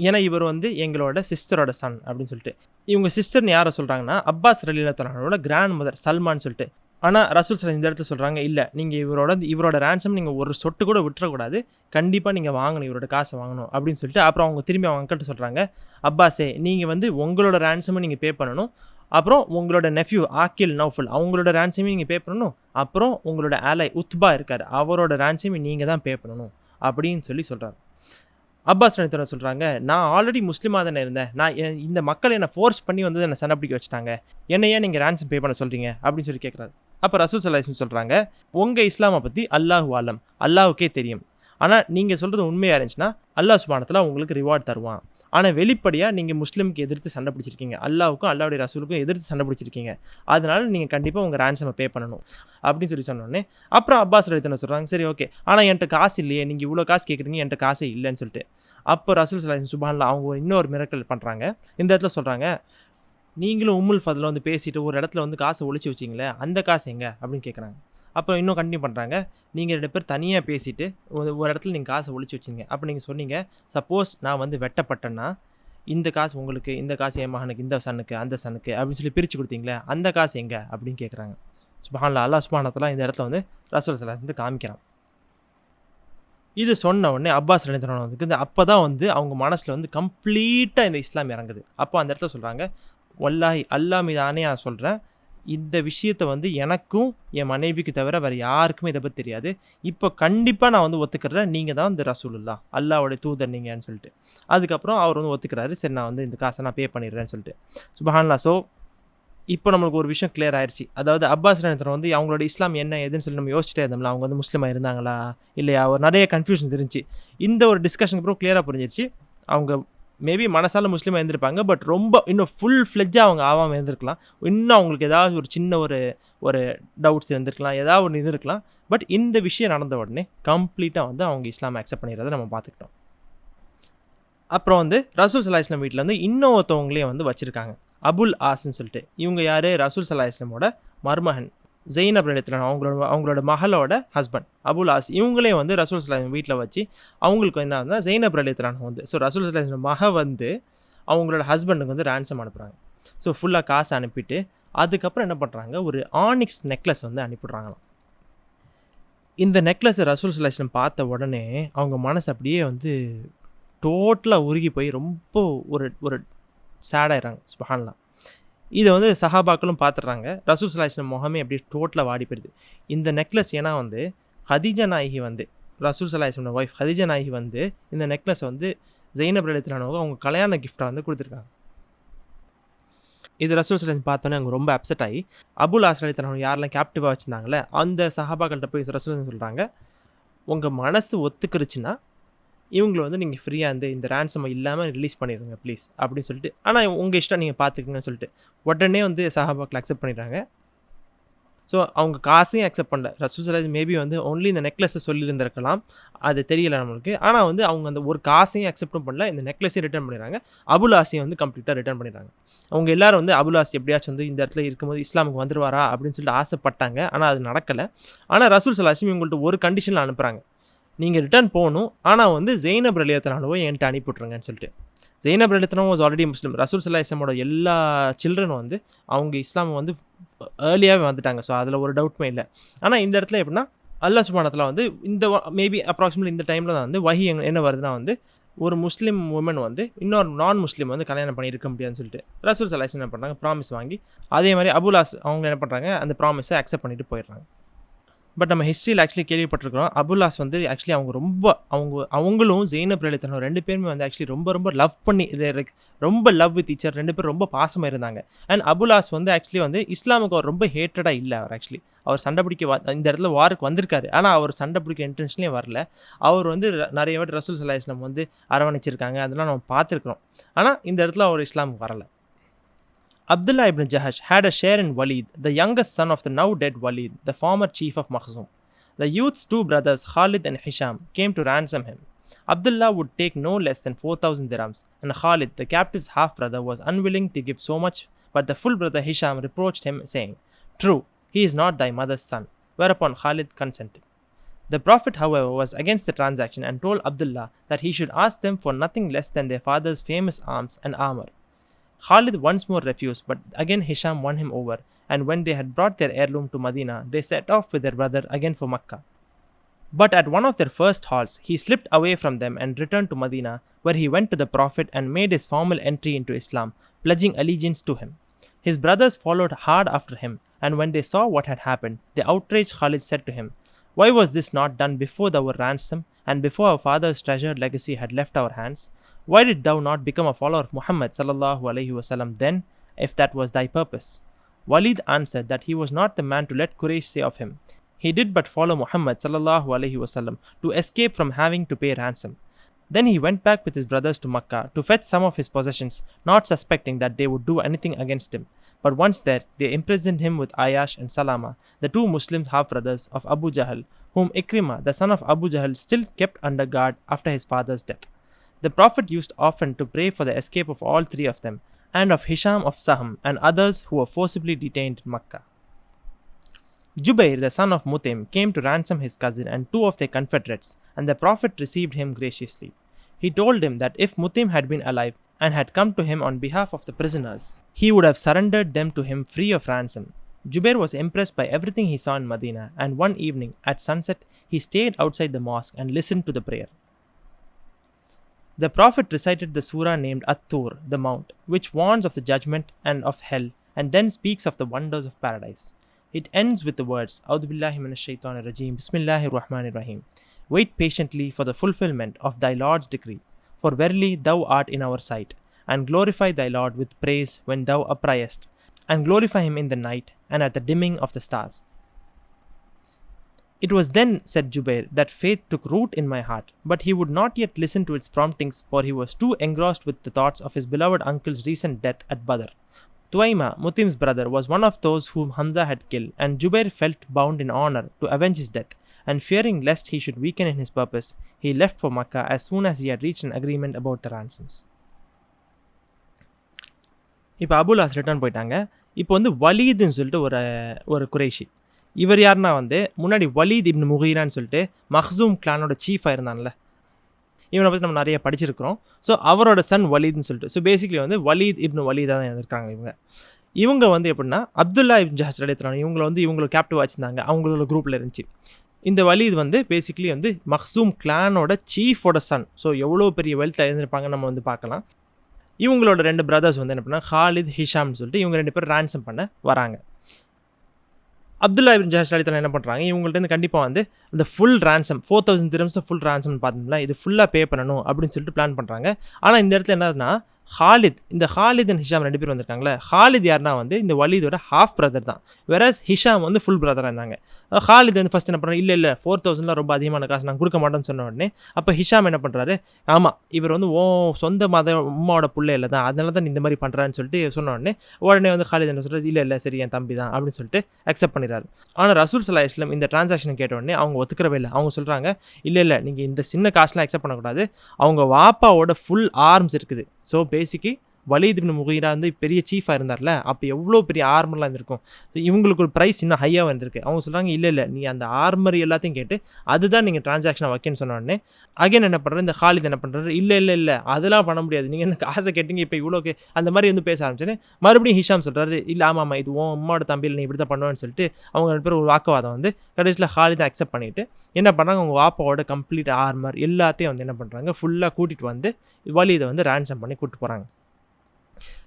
ஏன்னா இவர் வந்து எங்களோட சிஸ்டரோட சன் அப்படின்னு சொல்லிட்டு. இவங்க சிஸ்டர்னு யாரை சொல்கிறாங்கன்னா, அப்பாஸ் ரலியல்லாஹு தஆலா அன்ஹுவோட கிராண்ட் மதர் சல்மான்னு சொல்லிட்டு. ஆனால் ரசூல் ஸல்லல்லாஹு இந்த இடத்துல சொல்கிறாங்க, இல்லை, நீங்கள் இவரோட ரேன்சம் நீங்கள் ஒரு சொட்டு கூட விட்டுறக்கூடாது, கண்டிப்பாக நீங்கள் வாங்கணும், இவரோட காசை வாங்கணும் அப்படின்னு சொல்லிட்டு. அப்புறம் அவங்க திரும்பி அவங்க அங்கிட்ட சொல்கிறாங்க, அப்பாஸே, நீங்கள் வந்து உங்களோட ரேன்சமை நீங்கள் பே பண்ணணும், அப்புறம் உங்களோட நெஃப்யூ ஆக்கில் நௌஃபல் அவங்களோட ரேன்சமையும் நீங்கள் பே பண்ணணும், அப்புறம் உங்களோட ஆலை உத்பா இருக்கார், அவரோட ரேன்சமையும் நீங்கள் தான் பே பண்ணணும் அப்படின்னு சொல்கிறார். அப்பாஸ் ரலியல்லாஹு சொல்கிறாங்க, நான் ஆல்ரெடி முஸ்லீமாக தானே இருந்தேன், நான் இந்த மக்கள் என்னை ஃபோர்ஸ் பண்ணி வந்து என்னை சண்டை பிடிக்க வச்சுட்டாங்க, என்ன ஏன் நீங்கள் ரேன்சம் பே பண்ண சொல்கிறீங்க அப்படின்னு சொல்லி கேட்குறாரு. அப்போ ரசூல் ஸல்லல்லாஹு அலைஹி வஸல்லம் சொல்கிறாங்க, உங்கள் இஸ்லாமை பற்றி அல்லாஹு ஆலம், அல்லாஹுக்கே தெரியும், ஆனால் நீங்கள் சொல்கிறது உண்மையாக இருந்துச்சுன்னா அல்லாஹ் சுப்ஹானஹு வ தஆலா உங்களுக்கு ரிவார்ட் தருவான். ஆனால் வெளிப்படையாக நீங்கள் முஸ்லீமுக்கு எதிர்த்து சண்டை பிடிச்சிருக்கீங்க, அல்லாஹுக்கும் அல்லாஹ்வுடைய ரசூலுக்கும் எதிர்த்து சண்டை பிடிச்சிருக்கீங்க, அதனால நீங்கள் கண்டிப்பாக உங்கள் ரேன்சமை பே பண்ணணும் அப்படின்னு சொன்னோடனே அப்புறம் அப்பாஸ் ரலியல்லாஹு சொல்கிறாங்க, சரி ஓகே, ஆனால் என்கிட்ட காசு இல்லையே, நீங்கள் இவ்வளோ காசு கேட்குறீங்க, என்கிட்ட காசே இல்லைன்னு சொல்லிட்டு. அப்போ ரசூல் ஸல்லல்லாஹு அலைஹி வஸல்லம் சுப்ஹானல்லாஹ் அவங்க இன்னொரு மிரக்கல் பண்ணுறாங்க. இந்த இடத்துல சொல்கிறாங்க, நீங்களும் உம்முல்-ஃபத்ல வந்து பேசிட்டு ஒரு இடத்துல வந்து காசை ஒழிச்சு வச்சிங்களே, அந்த காசு எங்கே அப்படின்னு கேட்குறாங்க. அப்போ இன்னும் கண்டினியூ பண்ணுறாங்க, நீங்கள் 2 பேர் தனியாக பேசிட்டு ஒரு இடத்துல நீங்கள் காசை ஒழிச்சு வச்சிங்க, அப்போ நீங்கள் சொன்னீங்க, சப்போஸ் நான் வந்து வெட்டப்பட்டேன்னா இந்த காசு உங்களுக்கு, இந்த காசு என் மகனுக்கு, இந்த சனுக்கு, அந்த சனுக்கு அப்படின்னு சொல்லி பிரித்து கொடுத்தீங்களே, அந்த காசு எங்கே அப்படின்னு கேட்குறாங்க. சுப்ஹானல்லாஹ், அல்லாஹ் சுப்ஹானஹு வ தஆலா இந்த இடத்துல வந்து ரசூல் ஸல்லல்லாஹு அலைஹி வஸல்லம் காமிக்கிறான். இது சொன்ன உடனே அப்பாஸ் ரலியல்லாஹு அன்ஹு வந்து அப்போ தான் வந்து அவங்க மனசில் வந்து கம்ப்ளீட்டாக இந்த இஸ்லாம் இறங்குது. அப்போ அந்த இடத்துல சொல்கிறாங்க, வல்லாஹி அல்லாஹ் மீது ஆணையா நான் சொல்கிறேன், இந்த விஷயத்தை வந்து எனக்கும் என் மனைவிக்கு தவிர வேறு யாருக்குமே இதை பற்றி தெரியாது, இப்போ கண்டிப்பாக நான் வந்து ஒத்துக்கிறேன், நீங்கள் தான் இந்த ரசூலுல்லாஹ், அல்லாஹ்வுடைய தூதர் நீங்கன்னு சொல்லிட்டு. அதுக்கப்புறம் அவர் வந்து ஒத்துக்கிறாரு, சரி நான் வந்து இந்த காசை நான் பே பண்ணிடுறேன்னு சொல்லிட்டு. சுப்ஹானல்லாஹ். ஸோ இப்போ நம்மளுக்கு ஒரு விஷயம் கிளியர் ஆயிடுச்சு. அதாவது அப்பாஸ் ரலியல்லாஹு வந்து அவங்களோட இஸ்லாம் என்ன ஏதுன்னு சொல்லி நம்ம யோசிச்சுட்டே இருந்தோம்ல, அவங்க வந்து முஸ்லீமாக இருந்தாங்களா இல்லையா, ஒரு நிறைய கன்ஃபியூஷன் இருந்துச்சு. இந்த ஒரு டிஸ்கஷனுக்கு அப்புறம் கிளியராக புரிஞ்சிருச்சு, அவங்க மேபி மனசால முஸ்லீமாக இருந்திருப்பாங்க, பட் ரொம்ப இன்னும் ஃபுல் ஃப்ளெட்ஜாக அவங்க ஆகாமல் இருந்திருக்கலாம். இன்னும் அவங்களுக்கு ஏதாவது ஒரு சின்ன ஒரு டவுட்ஸ் இருந்திருக்கலாம், ஏதாவது ஒன்று இது இருக்கலாம். பட் இந்த விஷயம் நடந்த உடனே கம்ப்ளீட்டாக வந்து அவங்க இஸ்லாமை அக்செப்ட் பண்ணிடுறதை நம்ம பார்த்துக்கிட்டோம். அப்புறம் வந்து ரசூல் ஸல்லல்லாஹு அலைஹி வஸல்லம் வீட்டில் வந்து இன்னொருத்தவங்களையும் வந்து வச்சுருக்காங்க, அபுல் ஆஸ்ன்னு சொல்லிட்டு. இவங்க யார், ரசூல் ஸல்லல்லாஹு அலைஹி வஸல்லமோட மருமகன் ஜெயினப் ரலியல்லாஹு அவங்களோட மகளோட ஹஸ்பண்ட் அபுல் ஆஸ். இவங்களே வந்து ரசூல் ஸல்லல்லாஹு அலைஹி வஸல்லம் வீட்டில் வச்சு அவங்களுக்கு என்ன ஆகுதுன்னா, ஜெயினப் ரலியல்லாஹு வந்து ஸோ ரசூல் ஸல்லல்லாஹு அலைஹி வஸல்லம் மக வந்து அவங்களோட ஹஸ்பண்டுக்கு வந்து ரேன்சம் அனுப்புகிறாங்க. ஸோ ஃபுல்லாக காசு அனுப்பிட்டு அதுக்கப்புறம் என்ன பண்ணுறாங்க, ஒரு ஆனிக்ஸ் நெக்லஸ் வந்து அனுப்பிடுறாங்களாம். இந்த நெக்லஸை ரசூல் ஸல்லல்லாஹு அலைஹி வஸல்லம் பார்த்த உடனே அவங்க மனசு அப்படியே வந்து டோட்டலாக உருகி போய் ரொம்ப ஒரு சேடாயிடுறாங்க. சுப்ஹானல்லாஹ். இதை வந்து சஹாபாக்களும் பார்த்துட்றாங்க. ரசூல் ஸல்லல்லாஹு அலைஹி வஸல்லம் முகமே அப்படியே டோட்டலாக வாடி போயிடுது. இந்த நெக்லஸ் ஏன்னா வந்து ஹதீஜா நாயகி வந்து ரசூல் ஸல்லல்லாஹு அலைஹி வஸல்லம் ஒய்ஃப் ஹதீஜா நாயகி வந்து இந்த நெக்லஸ் வந்து ஜெயினப் ரலியல்லாஹு அவங்க கல்யாண கிஃப்டாக வந்து கொடுத்துருக்காங்க. இது ரசூல் ஸல்லல்லாஹு பார்த்தோன்னே அவங்க ரொம்ப அப்செட் ஆகி அபு லாஹப் ரலியல்லாஹு யாரெல்லாம் கேப்டிவாக வச்சுருந்தாங்களே அந்த சஹாபாக்கள்கிட்ட போய் ரசூல் சொல்கிறாங்க, உங்கள் மனசு ஒத்துக்குருச்சுன்னா இவங்களை வந்து நீங்கள் ஃப்ரீயாக இந்த ரேன்சம் இல்லாமல் ரிலீஸ் பண்ணிடுங்க ப்ளீஸ் அப்படின்னு சொல்லிட்டு, ஆனால் உங்கள் இஷ்டம் நீங்கள் பார்த்துக்குங்கன்னு சொல்லிட்டு உடனே வந்து சஹாபாக்கள் அக்செப்ட் பண்ணிடுறாங்க. ஸோ அவங்க காசையும் அக்செப்ட் பண்ணல. ரசூல் ஸல்லல்லாஹு மேபி வந்து ஒன்லி இந்த நெக்லஸை சொல்லியிருந்திருக்கலாம், அது தெரியல நம்மளுக்கு. ஆனால் வந்து அவங்க அந்த ஒரு காசையும் அக்செப்டும் பண்ணல, இந்த நெக்லஸையும் ரிட்டர்ன் பண்ணிடுறாங்க. அபுலாஸையும் வந்து கம்ப்ளீட்டாக ரிட்டர்ன் பண்ணிடுறாங்க. அவங்க எல்லாரும் வந்து அபுலாஸ் எப்படியாச்சும் வந்து இந்த இடத்துல இருக்கும்போது இஸ்லாமுக்கு வந்துடுவாரா அப்படின்னு சொல்லிட்டு ஆசைப்பட்டாங்க. ஆனால் அது நடக்கலை. ஆனால் ரசூல் ஸல்லல்லாஹு அலைஹி வஸல்லம் இவங்கள்ட்ட ஒரு கண்டிஷனில் அனுப்புகிறாங்க, நீங்கள் ரிட்டர்ன் போகணும், ஆனால் வந்து ஜெயினப் ரலியல்லாஹு என்கிட்ட அனுப்பிவிட்ருங்கன்னு சொல்லிட்டு. ஜெயினப் ரலியல்லாஹு வாஸ் ஆல்ரெடி முஸ்லீம். ரசூல் ஸல்லல்லாஹு அலைஹி வஸல்லமோட எல்லா சில்ட்ரனும் வந்து அவங்க இஸ்லாம் வந்து ஏர்லியாகவே வந்துட்டாங்க. ஸோ அதில் ஒரு டவுட்டுமே இல்லை. ஆனால் இந்த இடத்துல எப்படின்னா அல்லாஹ் சுப்ஹானஹு வ தஆலா வந்து இந்த மேபி அப்ராக்சிமேட்லி இந்த டைமில் தான் வந்து வஹி என்ன வருதுன்னா வந்து ஒரு முஸ்லீம் உமன் வந்து இன்னொரு நான் முஸ்லீம் வந்து கல்யாணம் பண்ணியிருக்க முடியாதுன்னு சொல்லிட்டு ரசூல் ஸல்லல்லாஹு அலைஹி வஸல்லம் என்ன பண்ணுறாங்க, ப்ராமிஸ் வாங்கி அதே மாதிரி அபுலாஸ் அவங்க என்ன பண்ணுறாங்க, அந்த ப்ராமிஸை அக்செப்ட் பண்ணிட்டு போயிடுறாங்க. பட் நம்ம ஹிஸ்ட்ரியில் ஆக்சுவலி கேள்விப்பட்டிருக்கிறோம், அபுலாஸ் வந்து ஆக்சுவலி அவங்க ரொம்ப அவங்களும் ஜெயினப் ரலியல்லாஹு ரெண்டு பேருமே வந்து ஆக்சுவலி ரொம்ப லவ் பண்ணி ரொம்ப லவ் வித் ஈச்சர், ரெண்டு பேரும் ரொம்ப பாசமாக இருந்தாங்க. அண்ட் அபுலாஸ் வந்து ஆக்சுவலி வந்து இஸ்லாமுக்கு அவர் ரொம்ப ஹேட்டடாக இல்லை. அவர் சண்டை பிடிக்க இந்த இடத்துல வாருக்கு வந்திருக்காரு, ஆனால் அவர் சண்டை பிடிக்க இன்டென்ஷன்லேயே வரல. அவர் வந்து நிறைய வாட்டி ரசூல் ஸல்லல்லாஹு அலைஹி வஸல்லம் வந்து அரவணைச்சிருக்காங்க, அதெல்லாம் நம்ம பார்த்துருக்குறோம். ஆனால் இந்த இடத்துல அவர் இஸ்லாமுக்கு வரலை. Abdullah ibn Jahash had a share in Walid, the youngest son of the now dead Walid, the former chief of Makhzum. The youth's two brothers, Khalid and Hisham, came to ransom him. Abdullah would take no less than 4,000 dirhams, and Khalid, the captive's half-brother, was unwilling to give so much, but the full brother Hisham reproached him, saying, "True, he is not thy mother's son," whereupon Khalid consented. The Prophet, however, was against the transaction and told Abdullah that he should ask them for nothing less than their father's famous arms and armor. Khalid once more refused, but again Hisham won him over, and when they had brought their heirloom to Medina, they set off with their brother again for Makkah. But at one of their first halts, he slipped away from them and returned to Medina, where he went to the Prophet and made his formal entry into Islam, pledging allegiance to him. His brothers followed hard after him, and when they saw what had happened, the outraged Khalid said to him, "Why was this not done before thou were ransomed, and before our father's treasured legacy had left our hands? Why did thou not become a follower of Muhammad sallallahu alaihi wasallam then, if that was thy purpose?" Walid answered that he was not the man to let Quraysh say of him, "He did but follow Muhammad sallallahu alaihi wasallam to escape from having to pay ransom." Then he went back with his brothers to Makkah to fetch some of his possessions, not suspecting that they would do anything against him. But once there, they imprisoned him with Ayash and Salama, the two Muslim half-brothers of Abu Jahl, whom Ikrimah, the son of Abu Jahl, still kept under guard after his father's death. The Prophet used often to pray for the escape of all three of them, and of Hisham of Sahm and others who were forcibly detained in Makkah. Jubair, the son of Mutim, came to ransom his cousin and two of their confederates, and the Prophet received him graciously. He told him that if Mutim had been alive and had come to him on behalf of the prisoners, he would have surrendered them to him free of ransom. Jubair was impressed by everything he saw in Medina, and one evening, at sunset, he stayed outside the mosque and listened to the prayer. The Prophet recited the surah named At-Tur, the Mount, which warns of the judgment and of hell, and then speaks of the wonders of paradise. It ends with the words, "A'udhu billahi minash shaitanir rajim, Bismillahir Rahmanir Rahim. Wait patiently for the fulfillment of thy Lord's decree, for verily thou art in our sight, and glorify thy Lord with praise when thou upriest, and glorify him in the night and at the dimming of the stars." It was then, said Jubair, that faith took root in my heart, but he would not yet listen to its promptings, for he was too engrossed with the thoughts of his beloved uncle's recent death at Badr. Tuwaima, Mutim's brother, was one of those whom Hamza had killed, and Jubair felt bound in honor to avenge his death, and fearing lest he should weaken in his purpose, he left for Makkah as soon as he had reached an agreement about the ransoms. இப்போ அபுலாஸ் return போயிட்டாங்க. இப்போ வந்து வலீதுன்னு சொல்லிட்டு ஒரு குறைஷி, இவர் யாருன்னா வந்து முன்னாடி வலீத் இப்னு முகீரான்னு சொல்லிட்டு மஹ்சூம் கிளானோட சீஃபாக இருந்தான்ல, இவனை பற்றி நம்ம நிறைய படிச்சிருக்கிறோம். ஸோ அவரோட சன் வலீத்னு சொல்லிட்டு, ஸோ பேசிக்கலி வந்து வலீத் இப்னு வலீதாக தான் இருக்காங்க. இவங்க வந்து எப்படின்னா அப்துல்லா இப்னு ஜஹஷ் ரலியல்லாஹு இவங்களை கேப்டிவ் வச்சுருந்தாங்க, அவங்களோட குரூப்பில் இருந்துச்சு. இந்த வலீத் வந்து பேசிக்கலி வந்து மஹ்சூம் கிளானோட சீஃபோட சன். ஸோ எவ்வளோ பெரிய வெல்த்தில் இருந்திருப்பாங்க நம்ம வந்து பார்க்கலாம். இவங்களோட ரெண்டு பிரதர்ஸ் வந்து என்ன பண்ணால் ஹாலித் ஹிஷாம்னு சொல்லிட்டு இவங்க ரெண்டு பேர் ரான்சம் பண்ண வராங்க. அப்துல்லா இப்னு ஜஹஷ் ரலியல்லாஹு என்ன பண்ணுறாங்க, இவங்கள்ட்ட கண்டிப்பாக வந்து இந்த full ransom 4,000 dirhams full ransom பார்த்தீங்களா, இது ஃபுல்லாக பே பண்ணணும் அப்படின்னு சொல்லிட்டு பிளான் பண்ணுறாங்க. ஆனால் இந்த இடத்துல என்னதுன்னா ஹாலித், இந்த ஹாலித் அண்ட் ஹிஷாம் 2 பேர் வந்திருக்காங்களே. ஹாலித் யாருன்னா வந்து இந்த வலீதோட ஹாஃப் பிரதர் தான். வேறஸ் ஹிஷாம் வந்து ஃபுல் பிரதராக இருந்தாங்க. ஹாலித் வந்து ஃபஸ்ட் என்ன பண்ணுறாரு, இல்லை 4000 ரொம்ப அதிகமான காசு நாங்கள் கொடுக்க மாட்டோம்னு சொன்ன உடனே அப்போ ஹிஷாம் என்ன பண்ணுறாரு, ஆமாம் இவர் வந்து சொந்த உம்மாவோட பிள்ளை இல்லை தான், அதனால தான் இந்த மாதிரி பண்ணுறான்னு சொல்லிட்டு சொன்ன உடனே வந்து ஹாலித் என்ன சொல்கிறார், இல்லை சரி என் தம்பி தான் அப்படின்னு சொல்லிட்டு அக்செப்ட் பண்ணிடுறாரு. ஆனால் ரசூல் ஸல்லல்லாஹு அலைஹி வஸல்லம் இந்த டிரான்சாக்ஷன் கேட்ட உடனே அவங்க ஒத்துக்கிறவே இல்லை. அவங்க சொல்கிறாங்க, இல்லை நீங்கள் இந்த சின்ன காசுலாம் அக்செப்ட் பண்ணக்கூடாது, அவங்க வாப்பாவோட ஃபுல் ஆர்ம்ஸ் இருக்குது. ஸோ பேசிக்கலி வலீத் இப்னு முகீரா வந்து பெரிய சீஃபாக இருந்தார்ல, அப்போ எவ்வளோ பெரிய ஆர்மர்லாம் இருந்திருக்கும். ஸோ இவங்களுக்கு ஒரு ப்ரைஸ் இன்னும் ஹையாக இருந்திருக்கு. அவங்க சொல்கிறாங்க, இல்லை நீ அந்த ஆர்மர் எல்லாத்தையும் கேட்டு அதுதான் நீங்கள் டிரான்சாக்ஷனை வைக்கன்னு சொன்ன உடனே அகைன் என்ன பண்ணுறாரு, இந்த ஹாலித் என்ன பண்ணுறாரு, இல்லை அதெல்லாம் பண்ண முடியாது, நீங்கள் என்ன காசை கேட்டீங்க இப்போ இவ்வளோக்கு அந்த மாதிரி வந்து பேச ஆரம்பிச்சேன்னு மறுபடியும் ஹிஷாம் சொல்கிறாரு, இல்லை ஆமாம் இது உம்மாவோட தம்பியில் நீ இப்படி தான் பண்ணுவேன்னு சொல்லிட்டு அவங்க 2 பேரும் ஒரு வாக்குவாதம் வந்து கடைசியில் ஹாலித் அக்செப்ட் பண்ணிவிட்டு என்ன பண்ணுறாங்க, அவங்க வாப்பாவோட கம்ப்ளீட் ஆர்மர் எல்லாத்தையும் வந்து என்ன பண்ணுறாங்க, ஃபுல்லாக கூட்டிகிட்டு வந்து வலீதை வந்து ரேன்சம் பண்ணி கூப்பிட்டு போகிறாங்க.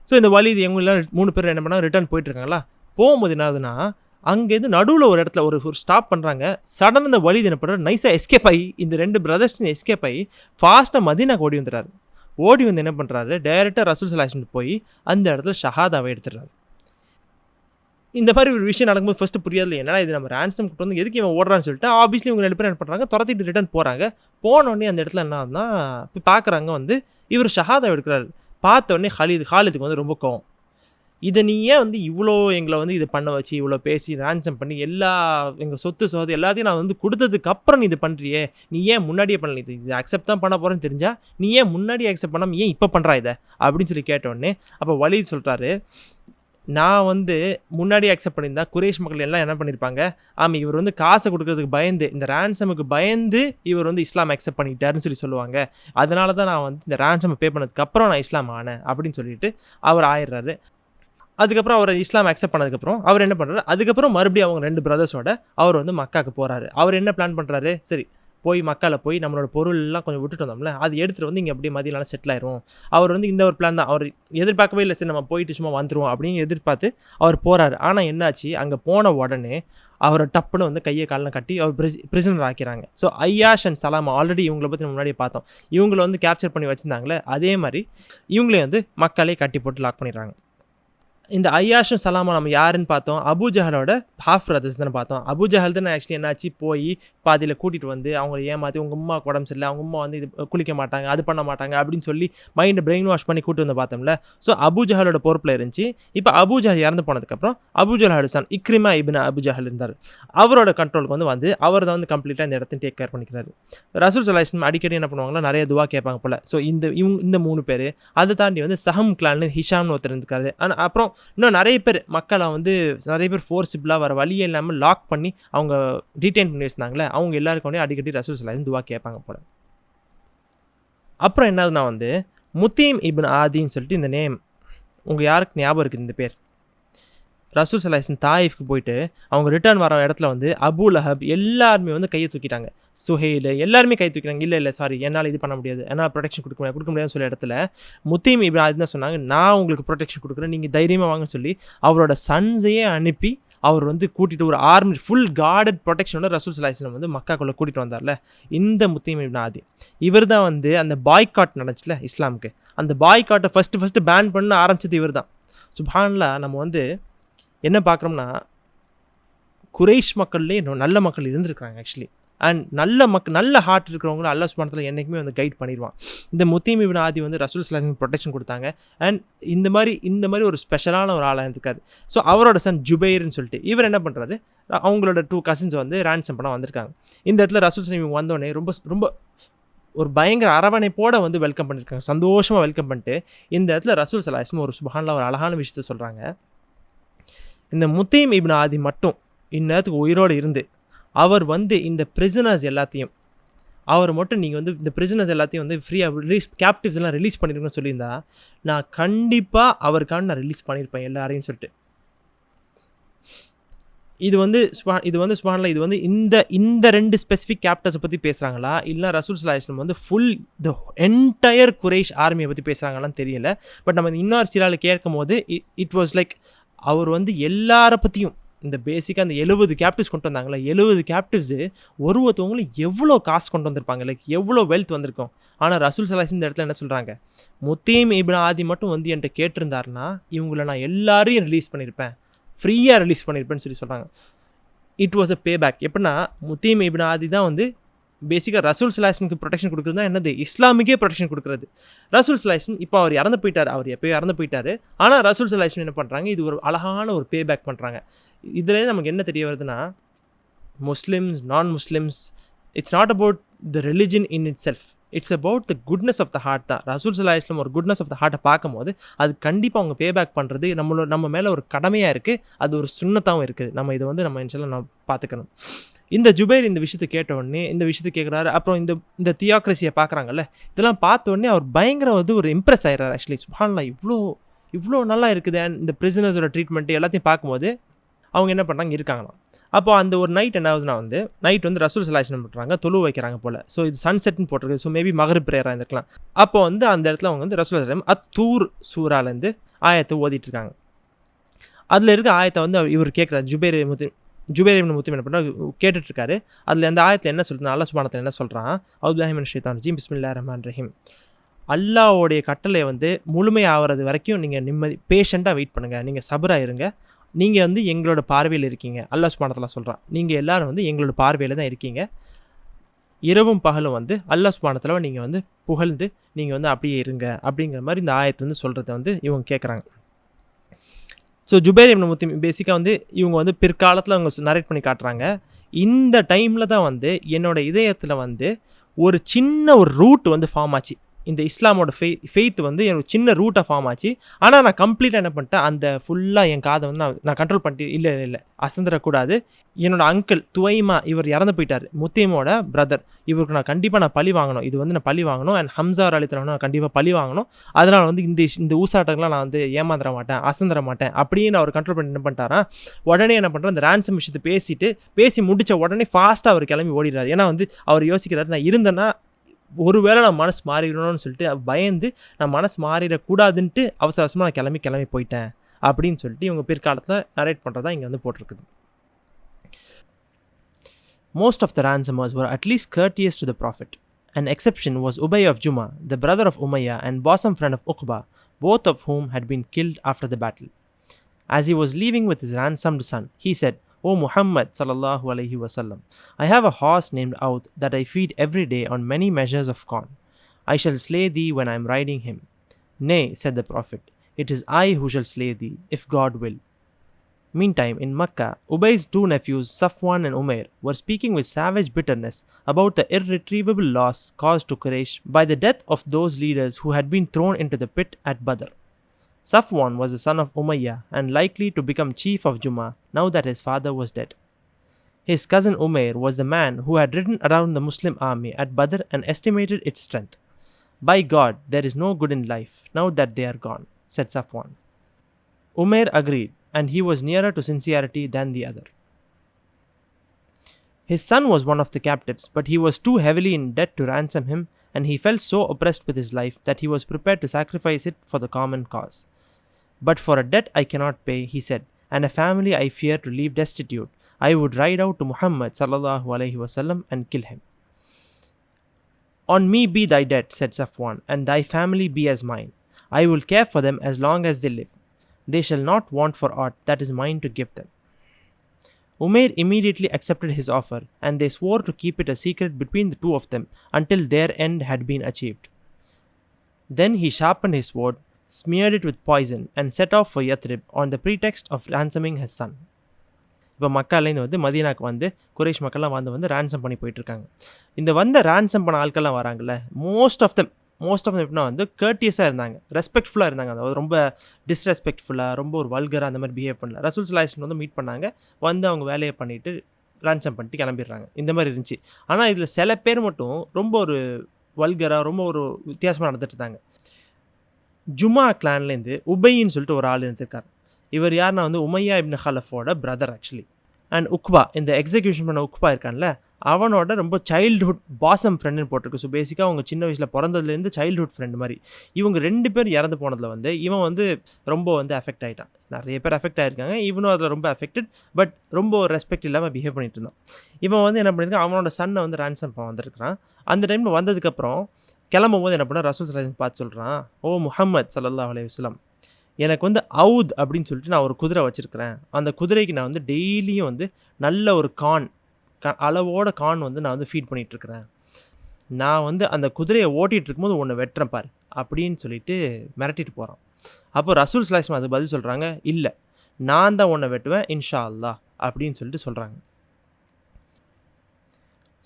ஸோ இந்த வலீது எல்லாம் 3 பேர் என்ன பண்ணாங்க, ரிட்டர்ன் போயிட்டுருக்காங்களா. போகும்போது என்ன ஆகுதுன்னா, அங்கேருந்து நடுவில் ஒரு இடத்துல ஒரு ஸ்டாப் பண்ணுறாங்க. சடனாக இந்த வலீது என்ன பண்ணுறாரு, நைஸாக எஸ்கேப் ஆகி இந்த 2 பிரதர்ஸ்ன்னு எஸ்கேப் ஆகி ஃபாஸ்ட்டாக மதீனாக்கு ஓடி வந்துடுறாரு. ஓடி வந்து என்ன பண்ணுறாரு, டைரெக்டாக ரசூல் ஸல்லல்லாஹு அலைஹி வஸல்லம் போய் அந்த இடத்துல ஷஹாதாவை எடுத்துடுறாரு. இந்த மாதிரி ஒரு விஷயம் நடக்கும்போது ஃபஸ்ட்டு புரியாது, என்னடா இது நம்ம ரேன்சம் கூட்டு வந்து எதுக்கு இவன் ஓடுறான்னு சொல்லிட்டு ஆப்வியஸ்லி இவங்க 2 பேரும் என்ன பண்ணுறாங்க, துரத்திட்டு ரிட்டர்ன் போகிறாங்க. போனோடனே அந்த இடத்துல என்ன ஆகுதுன்னா, இப்போ பார்க்குறாங்க வந்து இவர் ஷஹாதாவை எடுக்கிறாரு. பார்த்த உடனே ஹாலிதுக்கு வந்து ரொம்ப கோவம். இதை நீ ஏன் வந்து இவ்வளோ எங்களை வந்து இது பண்ண வச்சு இவ்வளோ பேசி ரேன்சம் பண்ணி எல்லா எங்கள் சொத்து எல்லாத்தையும் நான் வந்து கொடுத்ததுக்கு அப்புறம் நீ இது பண்ணுறியே, நீ ஏன் முன்னாடியே பண்ணல, இது அக்செப்ட் தான் பண்ண போகிறேன்னு தெரிஞ்சா நீ ஏன் முன்னாடியே அக்செப்ட் பண்ணாமல் ஏன் இப்போ பண்ணுறா இதை அப்படின்னு சொல்லி கேட்டோடனே அப்போ வலீத் சொல்கிறாரு, நான் வந்து முன்னாடி அக்செப்ட் பண்ணியிருந்தா குறைஷ் மக்கள் எல்லாம் என்ன பண்ணியிருப்பாங்க, ஆமாம் இவர் வந்து காசை கொடுக்கறதுக்கு பயந்து இந்த ரேன்சமுக்கு பயந்து இவர் வந்து இஸ்லாம் அக்செப்ட் பண்ணிட்டாருன்னு சொல்லுவாங்க. அதனால தான் நான் வந்து இந்த ரேன்சமை பே பண்ணதுக்கப்புறம் நான் இஸ்லாம் ஆனேன் அப்படின்னு சொல்லிட்டு அவர் ஆயிடுறாரு. அதுக்கப்புறம் அவர் இஸ்லாம் அக்செப்ட் பண்ணதுக்கப்புறம் அவர் என்ன பண்ணுறாரு, அதுக்கப்புறம் மறுபடியும் அவங்க 2 பிரதர்ஸோட அவர் வந்து மக்காவுக்கு போகிறாரு. அவர் என்ன பிளான் பண்ணுறாரு, சரி போய் மக்காவில் போய் நம்மளோட பொருள்லாம் கொஞ்சம் விட்டுட்டு வந்தோம்ல, அது எடுத்துகிட்டு வந்து இங்கே அப்படியே மதியனால செட்டில் ஆயிரும். அவர் வந்து இந்த ஒரு பிளான் தான், அவர் எதிர்பார்க்கவே இல்லை, சரி நம்ம போயிட்டு சும்மா வந்துடுவோம் அப்படின்னு எதிர்பார்த்து அவர் போகிறாரு. ஆனால் என்னாச்சு, அங்கே போன உடனே அவரை டப்புன்னு வந்து கையை காலெலாம் கட்டி அவர் பிரிசனர் ஆக்கிறாங்க. ஸோ ஐயாஷ் அண்ட் சலாம் ஆல்ரெடி இவங்களை பற்றி முன்னாடியே பார்த்தோம், இவங்களை வந்து கேப்சர் பண்ணி வச்சுருந்தாங்களே, அதே மாதிரி இவங்களே வந்து மக்களே கட்டி போட்டு லாக் பண்ணிடுறாங்க. இந்த ஐயாஷும் சலாமா நம்ம யாருன்னு பார்த்தோம், அபு ஜஹலோட ஹாஃப் பிரதர்ஸ் தானே பார்த்தோம். அபு ஜஹல் தான் ஆக்சுவலி என்னாச்சு, போய் பாதியில் கூட்டிகிட்டு வந்து அவங்கள ஏமாற்றி உங்கள் அம்மா உடம்பு சரியில்லை, அவங்க அம்மா வந்து இது குளிக்க மாட்டாங்க அது பண்ண மாட்டாங்க அப்படின்னு சொல்லி மைண்டை பிரெயின் வாஷ் பண்ணி கூட்டு வந்து பார்த்தோம்ல. ஸோ அபு ஜஹலோட பொறுப்பில் இருந்துச்சு. இப்போ அபு ஜஹல் இறந்து போனதுக்கப்புறம் அபு ஜஹலோட சன் இக்ரிமா இப்னு அபு ஜஹல் இருந்தார். அவரோட கண்ட்ரோலுக்கு வந்து அவர் தான் வந்து கம்ப்ளீட்டாக இந்த இடத்தையும் டேக் கேர் பண்ணிக்கிறாரு. ரசூல் ஸல்லல்லாஹு அலைஹி வஸல்லம் அடிக்கடி என்ன பண்ணுவாங்களா, நிறைய துவா கேட்பாங்க போல். ஸோ இந்த 3 பேர், அதை தாண்டி வந்து சஹம் கிளான்னு ஹிஷாம்னு ஒருத்தர் இருக்காரு. ஆனால் அப்புறம் இன்னும் நிறைய பேர் மக்களை வந்து நிறைய பேர் ஃபோர்ஸிபிளாக வர வழியே இல்லாமல் லாக் பண்ணி அவங்க டீடைன் பண்ணி வச்சிருந்தாங்களே, அவங்க எல்லாருக்கும் அடிக்கடி ரசூல் ஸல்லல்லாஹு அலைஹி வஸல்லம் துவா கேட்பாங்க போல. அப்புறம் என்னதுன்னா வந்து முத்தீம் இப்னு ஆதின்னு சொல்லிட்டு இந்த நேம் உங்கள் யாருக்கு ஞாபகம் இருக்குது, இந்த பேர் ரசூல் ஸல்லல்லாஹு அலைஹி வஸல்லம் தாயிஃப்க்கு போயிட்டு அவங்க ரிட்டர்ன் வர இடத்துல வந்து அபு லஹப் எல்லாருமே வந்து கையை தூக்கிட்டாங்க. சுஹைல் எல்லாருமே கை தூக்கிட்டாங்க. இல்லை சாரி என்னால் இது பண்ண முடியாது, என்னால் ப்ரொடெக்ஷன் கொடுக்க முடியாதுன்னு சொல்ல இடத்துல முத்தீம் இப்னு ஆதி தான் சொன்னாங்க, நான் உங்களுக்கு ப்ரொடெக்ஷன் கொடுக்குறேன், நீங்கள் தைரியமாக வாங்கன்னு சொல்லி அவரோட சன்ஸையே அனுப்பி அவர் வந்து கூட்டிகிட்டு ஒரு ஆர்மி ஃபுல் கார்டட் ப்ரொடெக்ஷனோட ரசூல் ஸல்லல்லாஹு அலைஹி வஸல்லம் வந்து மக்காக்குள்ளே கூட்டிகிட்டு வந்தார்ல. இந்த முத்தீம் இப்னு ஆதி இவர் தான் வந்து அந்த பாய்காட் நடந்துச்சுல இஸ்லாமுக்கு, அந்த பாய்காட்டை ஃபஸ்ட்டு பேன் பண்ண ஆரம்பிச்சது இவர் தான். சுப்ஹானல்லாஹ். நம்ம வந்து என்ன பார்க்குறோம்னா, குறைஷ் மக்கள்லேயே நல்ல மக்கள் இருந்திருக்கிறாங்க ஆக்சுவலி. அண்ட் நல்ல ஹார்ட் இருக்கிறவங்களும் அல்லாஹ் சுப்ஹானஹு வ தஆலா என்றைக்குமே வந்து கைட் பண்ணிடுவான். இந்த முத்தீம் இப்னு ஆதி வந்து ரசூல் ஸல்லல்லாஹு அலைஹி வஸல்லம் ப்ரொடெக்ஷன் கொடுத்தாங்க. அண்ட் இந்த மாதிரி ஒரு ஸ்பெஷலான ஒரு ஆளாக இருந்திருக்காரு. ஸோ அவரோட சன் ஜுபைர்னு சொல்லிட்டு இவர் என்ன பண்ணுறாரு, அவங்களோட 2 கசின்ஸ் வந்து ரேன்சம் பண்ண வந்திருக்காங்க. இந்த இடத்துல ரசூல் ஸல்லல்லாஹு அலைஹி வஸல்லம் வந்தோடனே ரொம்ப ஒரு பயங்கர அரவணைப்போடு வந்து வெல்கம் பண்ணியிருக்காங்க, சந்தோஷமாக வெல்கம் பண்ணிட்டு இந்த இடத்துல ரசூல் ஸல்லல்லாஹு அலைஹி வஸல்லம் ஒரு சுப்ஹானல்லாஹ் ஒரு அழகான விஷயத்த சொல்கிறாங்க. இந்த முத்தீம் இப்னு ஆதி மட்டும் இந்நேரத்துக்கு உயிரோடு இருந்து அவர் வந்து இந்த பிரிசனர்ஸ் எல்லாத்தையும் அவர் மட்டும் நீங்கள் வந்து இந்த பிரிசனர்ஸ் எல்லாத்தையும் வந்து ஃப்ரீயாக கேப்டிவ்ஸ் எல்லாம் ரிலீஸ் பண்ணிருக்கணும்னு சொல்லியிருந்தா நான் கண்டிப்பாக அவருக்கான நான் ரிலீஸ் பண்ணியிருப்பேன் எல்லாரையும் சொல்லிட்டு. இது வந்து சுப்ஹானல்லாஹ் இது வந்து இந்த 2 ஸ்பெசிஃபிக் கேப்டர்ஸை பற்றி பேசுகிறாங்களா, இல்லை ரசூல் ஸல்லல்லாஹு அலைஹி வஸல்லம் வந்து ஃபுல் த என்டையர் குறைஷ் ஆர்மியை பற்றி பேசுகிறாங்களான்னு தெரியல. பட் நம்ம இன்னொரு சிலாவில் கேட்கும் போது இட் வாஸ் லைக் அவர் வந்து எல்லாரை பற்றியும் இந்த பேசிக்காக அந்த 70 கேப்டிவ்ஸ் கொண்டு வந்தாங்களே, 70 கேப்டிவ்ஸு ஒருத்தவங்களும் எவ்வளோ காசு கொண்டு வந்திருப்பாங்க, லைக் எவ்வளோ வெல்த் வந்திருக்கும். ஆனால் ரசூல் ஸல்லல்லாஹு அலைஹி வஸல்லம் இந்த இடத்துல என்ன சொல்கிறாங்க, முத்தீம் இப்னு ஆதி மட்டும் வந்து என்கிட்ட கேட்டிருந்தாருன்னா இவங்கள நான் எல்லாரையும் ரிலீஸ் பண்ணியிருப்பேன், ஃப்ரீயாக ரிலீஸ் பண்ணியிருப்பேன்னு சொல்கிறாங்க. It was a payback. எப்படின்னா முத்தீம் இப்னு ஆதி தான் வந்து பேசிக்காக ரசூல் ஸல்லல்லாஹு அலைஹி வஸல்லம் ப்ரொடெக்ஷன் கொடுக்குறது தான் என்னது, இஸ்லாமுக்கே ப்ரொடெக்ஷன் கொடுக்குறது. ரசூல் ஸல்லல்லாஹு அலைஹி வஸல்லம் இப்போ அவர் இறந்து போயிட்டார், அவர் எப்போயோ இறந்து போயிட்டார். ஆனால் ரசூல் ஸல்லல்லாஹு அலைஹி வஸல்லம் என்ன பண்ணுறாங்க, இது ஒரு அழகான ஒரு பே பேக் பண்ணுறாங்க. இதுலேருந்து நமக்கு என்ன தெரிய வருதுன்னா, Muslims non Muslims it's not about the religion in itself, it's about the goodness of the heart தான். ரசூல் ஸல்லல்லாஹு அலைஹி வஸல்லம் ஒரு குட்னஸ் ஆஃப் த ஹார்ட்டை பார்க்கும்போது அது கண்டிப்பாக அவங்க பே பேக் பண்ணுறது நம்ம மேலே ஒரு கடமையாக இருக்குது, அது ஒரு சுன்னத்தாகவும் இருக்குது. நம்ம இதை வந்து நம்ம இன்ஷால்லா நான் பார்த்துக்கணும். இந்த ஜுபைர் இந்த விஷயத்தை கேட்ட உடனே இந்த விஷயத்தை கேட்குறாரு. அப்புறம் இந்த தியோக்ரஸியை பார்க்குறாங்கல்ல, இதெல்லாம் பார்த்த உடனே அவர் பயங்கர வந்து ஒரு இம்ப்ரெஸ் ஆகிறார். ஆக்சுவலி சுப்ஹானல்லாஹ் இவ்வளோ நல்லா இருக்குது. அண்ட் இந்த பிரிசனர்ஸோட ட்ரீட்மெண்ட்டு எல்லாத்தையும் பார்க்கும்போது அவங்க என்ன பண்ணுறாங்க, இருக்காங்களாம். அப்போ அந்த ஒரு நைட் என்ன ஆகுதுன்னா வந்து நைட் வந்து ரசூல் ஸல்லல்லாஹு அலைஹி வஸல்லம் பண்ணுறாங்க, தொழு வைக்கிறாங்க போல். ஸோ இது சன்செட்னு போட்டிருக்கு. ஸோ மேபி மக்ரிப் ப்ரேயராக இருந்திருக்கலாம். அப்போ வந்து அந்த இடத்துல அவங்க வந்து ரசூல் ஸல்லல்லாஹு அலைஹி வஸல்லம் அத்தூர் சூராலேருந்து ஆயத்தை ஓதிட்டு இருக்காங்க. அதில் இருக்க ஆயத்தை வந்து இவர் கேட்குறாரு, ஜுபைர் இப்னு முத்தீம் என்ன பண்ணுறாரு, கேட்டுட்ருக்காரு. அதில் அந்த ஆயத்தில் என்ன சொல்லுறது, அல்லாஹ் சுப்ஹானஹு வ தஆலா என்ன சொல்கிறான், அஊது பில்லாஹி மினஷ் ஷைத்தானிர் ரஜீம் பிஸ்மில்லாஹிர் ரஹ்மானிர் ரஹீம். அல்லாஹ்வுடைய கட்டளை வந்து முழுமையாகிறது வரைக்கும் நீங்கள் நிம்மதி பேஷண்ட்டாக வெயிட் பண்ணுங்கள், நீங்கள் சபராக இருங்க, நீங்கள் வந்து எங்களோட பார்வையில் இருக்கீங்க. அல்லாஹ் சுப்ஹானஹு வ தஆலா சொல்கிறான், நீங்கள் எல்லோரும் வந்து எங்களோட பார்வையில் தான் இருக்கீங்க. இரவும் பகலும் வந்து அல்லாஹ் சுப்ஹானஹு வ தஆலாவை நீங்கள் வந்து புகழ்ந்து நீங்கள் வந்து அப்படியே இருங்க அப்படிங்கிற மாதிரி இந்த ஆயத்தை வந்து சொல்கிறத வந்து இவங்க கேட்குறாங்க. ஸோ ஜுபைர் இப்னு முத்தீம் பேசிக்காக வந்து இவங்க வந்து பிற்காலத்தில் அவங்க நரேட் பண்ணி காட்டுறாங்க. இந்த டைமில் தான் வந்து என்னோட இதயத்தில் வந்து ஒரு சின்ன ஒரு ரூட் வந்து ஃபார்ம் ஆச்சு. இந்த இஸ்லாமோட ஃபெய்த் வந்து ஒரு சின்ன ரூட்டாக ஃபார்ம் ஆச்சு. ஆனால் நான் கம்ப்ளீட்டாக என்ன பண்ணிட்டேன், அந்த ஃபுல்லாக என் காதை வந்து நான் கண்ட்ரோல் பண்ணிட்டு இல்லை அசந்துடக்கூடாது. என்னோட அங்கிள் துவைமா இவர் இறந்து போயிட்டார், முத்தீமோட பிரதர். இவருக்கு நான் கண்டிப்பாக பழி வாங்கணும், இது வந்து நான் பழி வாங்கணும். அண்ட் ஹம்சா அலித்தலான நான் கண்டிப்பாக பழி வாங்கணும். அதனால் வந்து இந்த ஊசாட்டங்கள்லாம் நான் வந்து ஏமாந்துட மாட்டேன், அசந்துட மாட்டேன் அப்படின்னு அவர் கண்ட்ரோல் பண்ணி என்ன பண்ணிட்டாரா, உடனே என்ன பண்ணுறேன், அந்த ransom விஷயத்தை பேசி முடித்த உடனே ஃபாஸ்ட்டாக அவர் கிளம்பி ஓடிடுறாரு. ஏன்னா வந்து அவர் யோசிக்கிறாரு, நான் இருந்தேன்னா ஒருவேளை நான் மனசு மாறிடணும்னு சொல்லிட்டு பயந்து நான் மனசு மாறிடக்கூடாதுன்ட்டு அவசரமாக நான் கிளம்பி போயிட்டேன் அப்படின்னு சொல்லிட்டு இவங்க பிற்காலத்தில் நரேட் பண்ணுறதா இங்கே வந்து போட்டிருக்குது. Most of the ransomers were at least courteous to the Prophet. An exception was Ubay of Juma, the brother of Umayyah and bosom friend of Uqba, both of whom had been killed after the battle. As he was leaving with his ransomed son, he said, O Muhammad sallallahu alaihi wasallam, I have a horse named Aud that I feed every day on many measures of corn. I shall slay thee when I am riding him. Nay, said the Prophet, it is I who shall slay thee, if God will. Meantime, in Makkah, Ubay's two nephews, Safwan and Umayr, were speaking with savage bitterness about the irretrievable loss caused to Quraysh by the death of those leaders who had been thrown into the pit at Badr. Safwan was the son of Umayyah and likely to become chief of Juma now that his father was dead. His cousin Umayr was the man who had ridden around the Muslim army at Badr and estimated its strength. By God, there is no good in life now that they are gone, said Safwan. Umayr agreed, and he was nearer to sincerity than the other. His son was one of the captives, but he was too heavily in debt to ransom him, and he felt so oppressed with his life that he was prepared to sacrifice it for the common cause. But for a debt I cannot pay, he said, and a family I fear to leave destitute, I would ride out to Muhammad sallallahu alaihi wasallam and kill him. On me be thy debt, said Safwan, and thy family be as mine. I will care for them as long as they live. They shall not want for aught that is mine to give them. Umayr immediately accepted his offer, and they swore to keep it a secret between the two of them until their end had been achieved. Then he sharpened his sword, smeared it with poison, and set off for Yathrib on the pretext of ransoming his son. இப்போ மக்காலேருந்து வந்து மதீனாக்கு வந்து குறைஷ் மக்கள்லாம் வந்து ransom பண்ணி போயிட்டுருக்காங்க. இந்த ransom பண்ண ஆட்கள்லாம் வராங்கல்ல, மோஸ்ட் ஆஃப் தம் எப்படின்னா வந்து கர்ட்டியஸாக இருந்தாங்க, ரெஸ்பெக்ட்ஃபுல்லாக இருந்தாங்க. அதாவது ரொம்ப டிஸ்ரெஸ்பெக்ட்ஃபுல்லாக, ரொம்ப ஒரு வல்கராக அந்த மாதிரி பிஹேவ் பண்ணல. ரசூல் ஸல்லல்லாஹு அலைஹி வஸல்லம் வந்து மீட் பண்ணாங்க, வந்து அவங்க வேலையை பண்ணிவிட்டு ransom பண்ணிட்டு கிளம்பிடுறாங்க. இந்த மாதிரி இருந்துச்சு. ஆனால் இதில் சில பேர் மட்டும் ரொம்ப ஒரு வல்கராக, ரொம்ப ஒரு வித்தியாசமாக நடந்துட்டு இருந்தாங்க. ஜுமா கிளான்லேருந்து உபைன்னு சொல்லிட்டு ஒரு ஆள் இருந்திருக்கார். இவர் யாருன்னா வந்து உமையா இப்னு ஹலஃபோட பிரதர் ஆக்சுவலி. அண்ட் உக்பா, இந்த எக்ஸிக்யூஷன் பண்ண உக்பா இருக்கான்ல, அவனோட ரொம்ப சைல்டுஹுட் பாசம் ஃப்ரெண்டுன்னு போட்டிருக்கு. ஸோ பேசிக்காக அவங்க சின்ன வயசில் பிறந்ததுலேருந்து சைல்டுஹுட் ஃப்ரெண்ட் மாதிரி. இவங்க 2 பேர் இறந்து போனதில் வந்து இவன் வந்து ரொம்ப வந்து அஃபெக்ட் ஆகிட்டான். நிறைய பேர் அஃபெக்ட் ஆகிருக்காங்க, இவனும் அதில் ரொம்ப அஃபெக்டட். பட் ரொம்ப ரெஸ்பெக்ட் இல்லாமல் பிஹேவ் பண்ணிட்டு இருந்தான். இவன் வந்து என்ன பண்ணியிருக்கான், அவனோட சன்னை வந்து ransom பண்ண வந்திருக்கிறான். அந்த டைமில் வந்ததுக்கப்புறம் கிளம்பும் போது என்ன பண்ண, ரசூல் ஸல்லல்லாஹு அலைஹி வஸல்லம் பார்த்து சொல்கிறான், ஓ முஹம்மத் ஸல்லல்லாஹு அலைஹி வஸல்லம், எனக்கு வந்து அவுத் அப்படின்னு சொல்லிட்டு நான் ஒரு குதிரை வச்சுருக்கிறேன். அந்த குதிரைக்கு நான் வந்து டெய்லியும் வந்து நல்ல ஒரு அளவோட கான் வந்து நான் வந்து ஃபீட் பண்ணிகிட்ருக்கிறேன். நான் வந்து அந்த குதிரையை ஓட்டிகிட்டு இருக்கும்போது உன்னை வெட்டுறேன் பாரு அப்படின்னு சொல்லிட்டு மிரட்டிட்டு போகிறான். அப்போ ரசூல் ஸல்லல்லாஹு அலைஹி வஸல்லம் அதுக்கு பதில் சொல்கிறாங்க, இல்லை நான் தான் உன்னை வெட்டுவேன் இன்ஷா அல்லாஹ் அப்படின்னு சொல்லிட்டு சொல்கிறாங்க.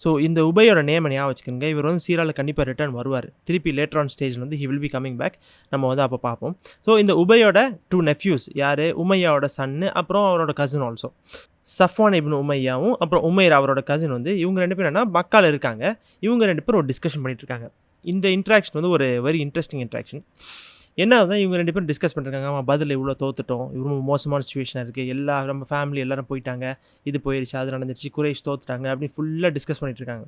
ஸோ இந்த உபையோட நேமை ஞாபகம் வச்சுக்கோங்க. இவர் வந்து சீரால கண்டிப்பாக ரிட்டர்ன் வருவார். திருப்பி லேட்டர் ஆன் ஸ்டேஜில் வந்து he will be coming back. நம்ம வந்து அப்போ பார்ப்போம். ஸோ இந்த உபையோட 2 நெஃப்யூஸ் யார், உமையாவோட சன்னு, அப்புறம் அவரோட கசின் ஆல்சோ சஃப்வான் இப்னு உமையாவும், அப்புறம் உமைர் அவரோட கசின் வந்து இவங்க 2 பேரும் என்ன மக்கால இருக்காங்க. இவங்க 2 பேரும் ஒரு டிஸ்கஷன் பண்ணிட்டு இருக்காங்க. இந்த இன்ட்ராக்ஷன் வந்து ஒரு வெரி இன்ட்ரெஸ்டிங் இன்ட்ராக்ஷன். என்ன ஆகுதுன்னா, இவங்க 2 பேரும் டிஸ்கஸ் பண்ணிருக்காங்க. ஆமாம், பதில் இவ்வளோ தோத்துட்டோம், இவ்வளோ மோசமான சுச்சுவேஷனாக இருக்குது, நம்ம ஃபேமிலி எல்லாரும் போயிட்டாங்க, இது போயிடுச்சு, அது நடந்துச்சு, குறைஷ் தோத்துட்டாங்க அப்படின்னு ஃபுல்லாக டிஸ்கஸ் பண்ணிட்டு இருக்காங்க.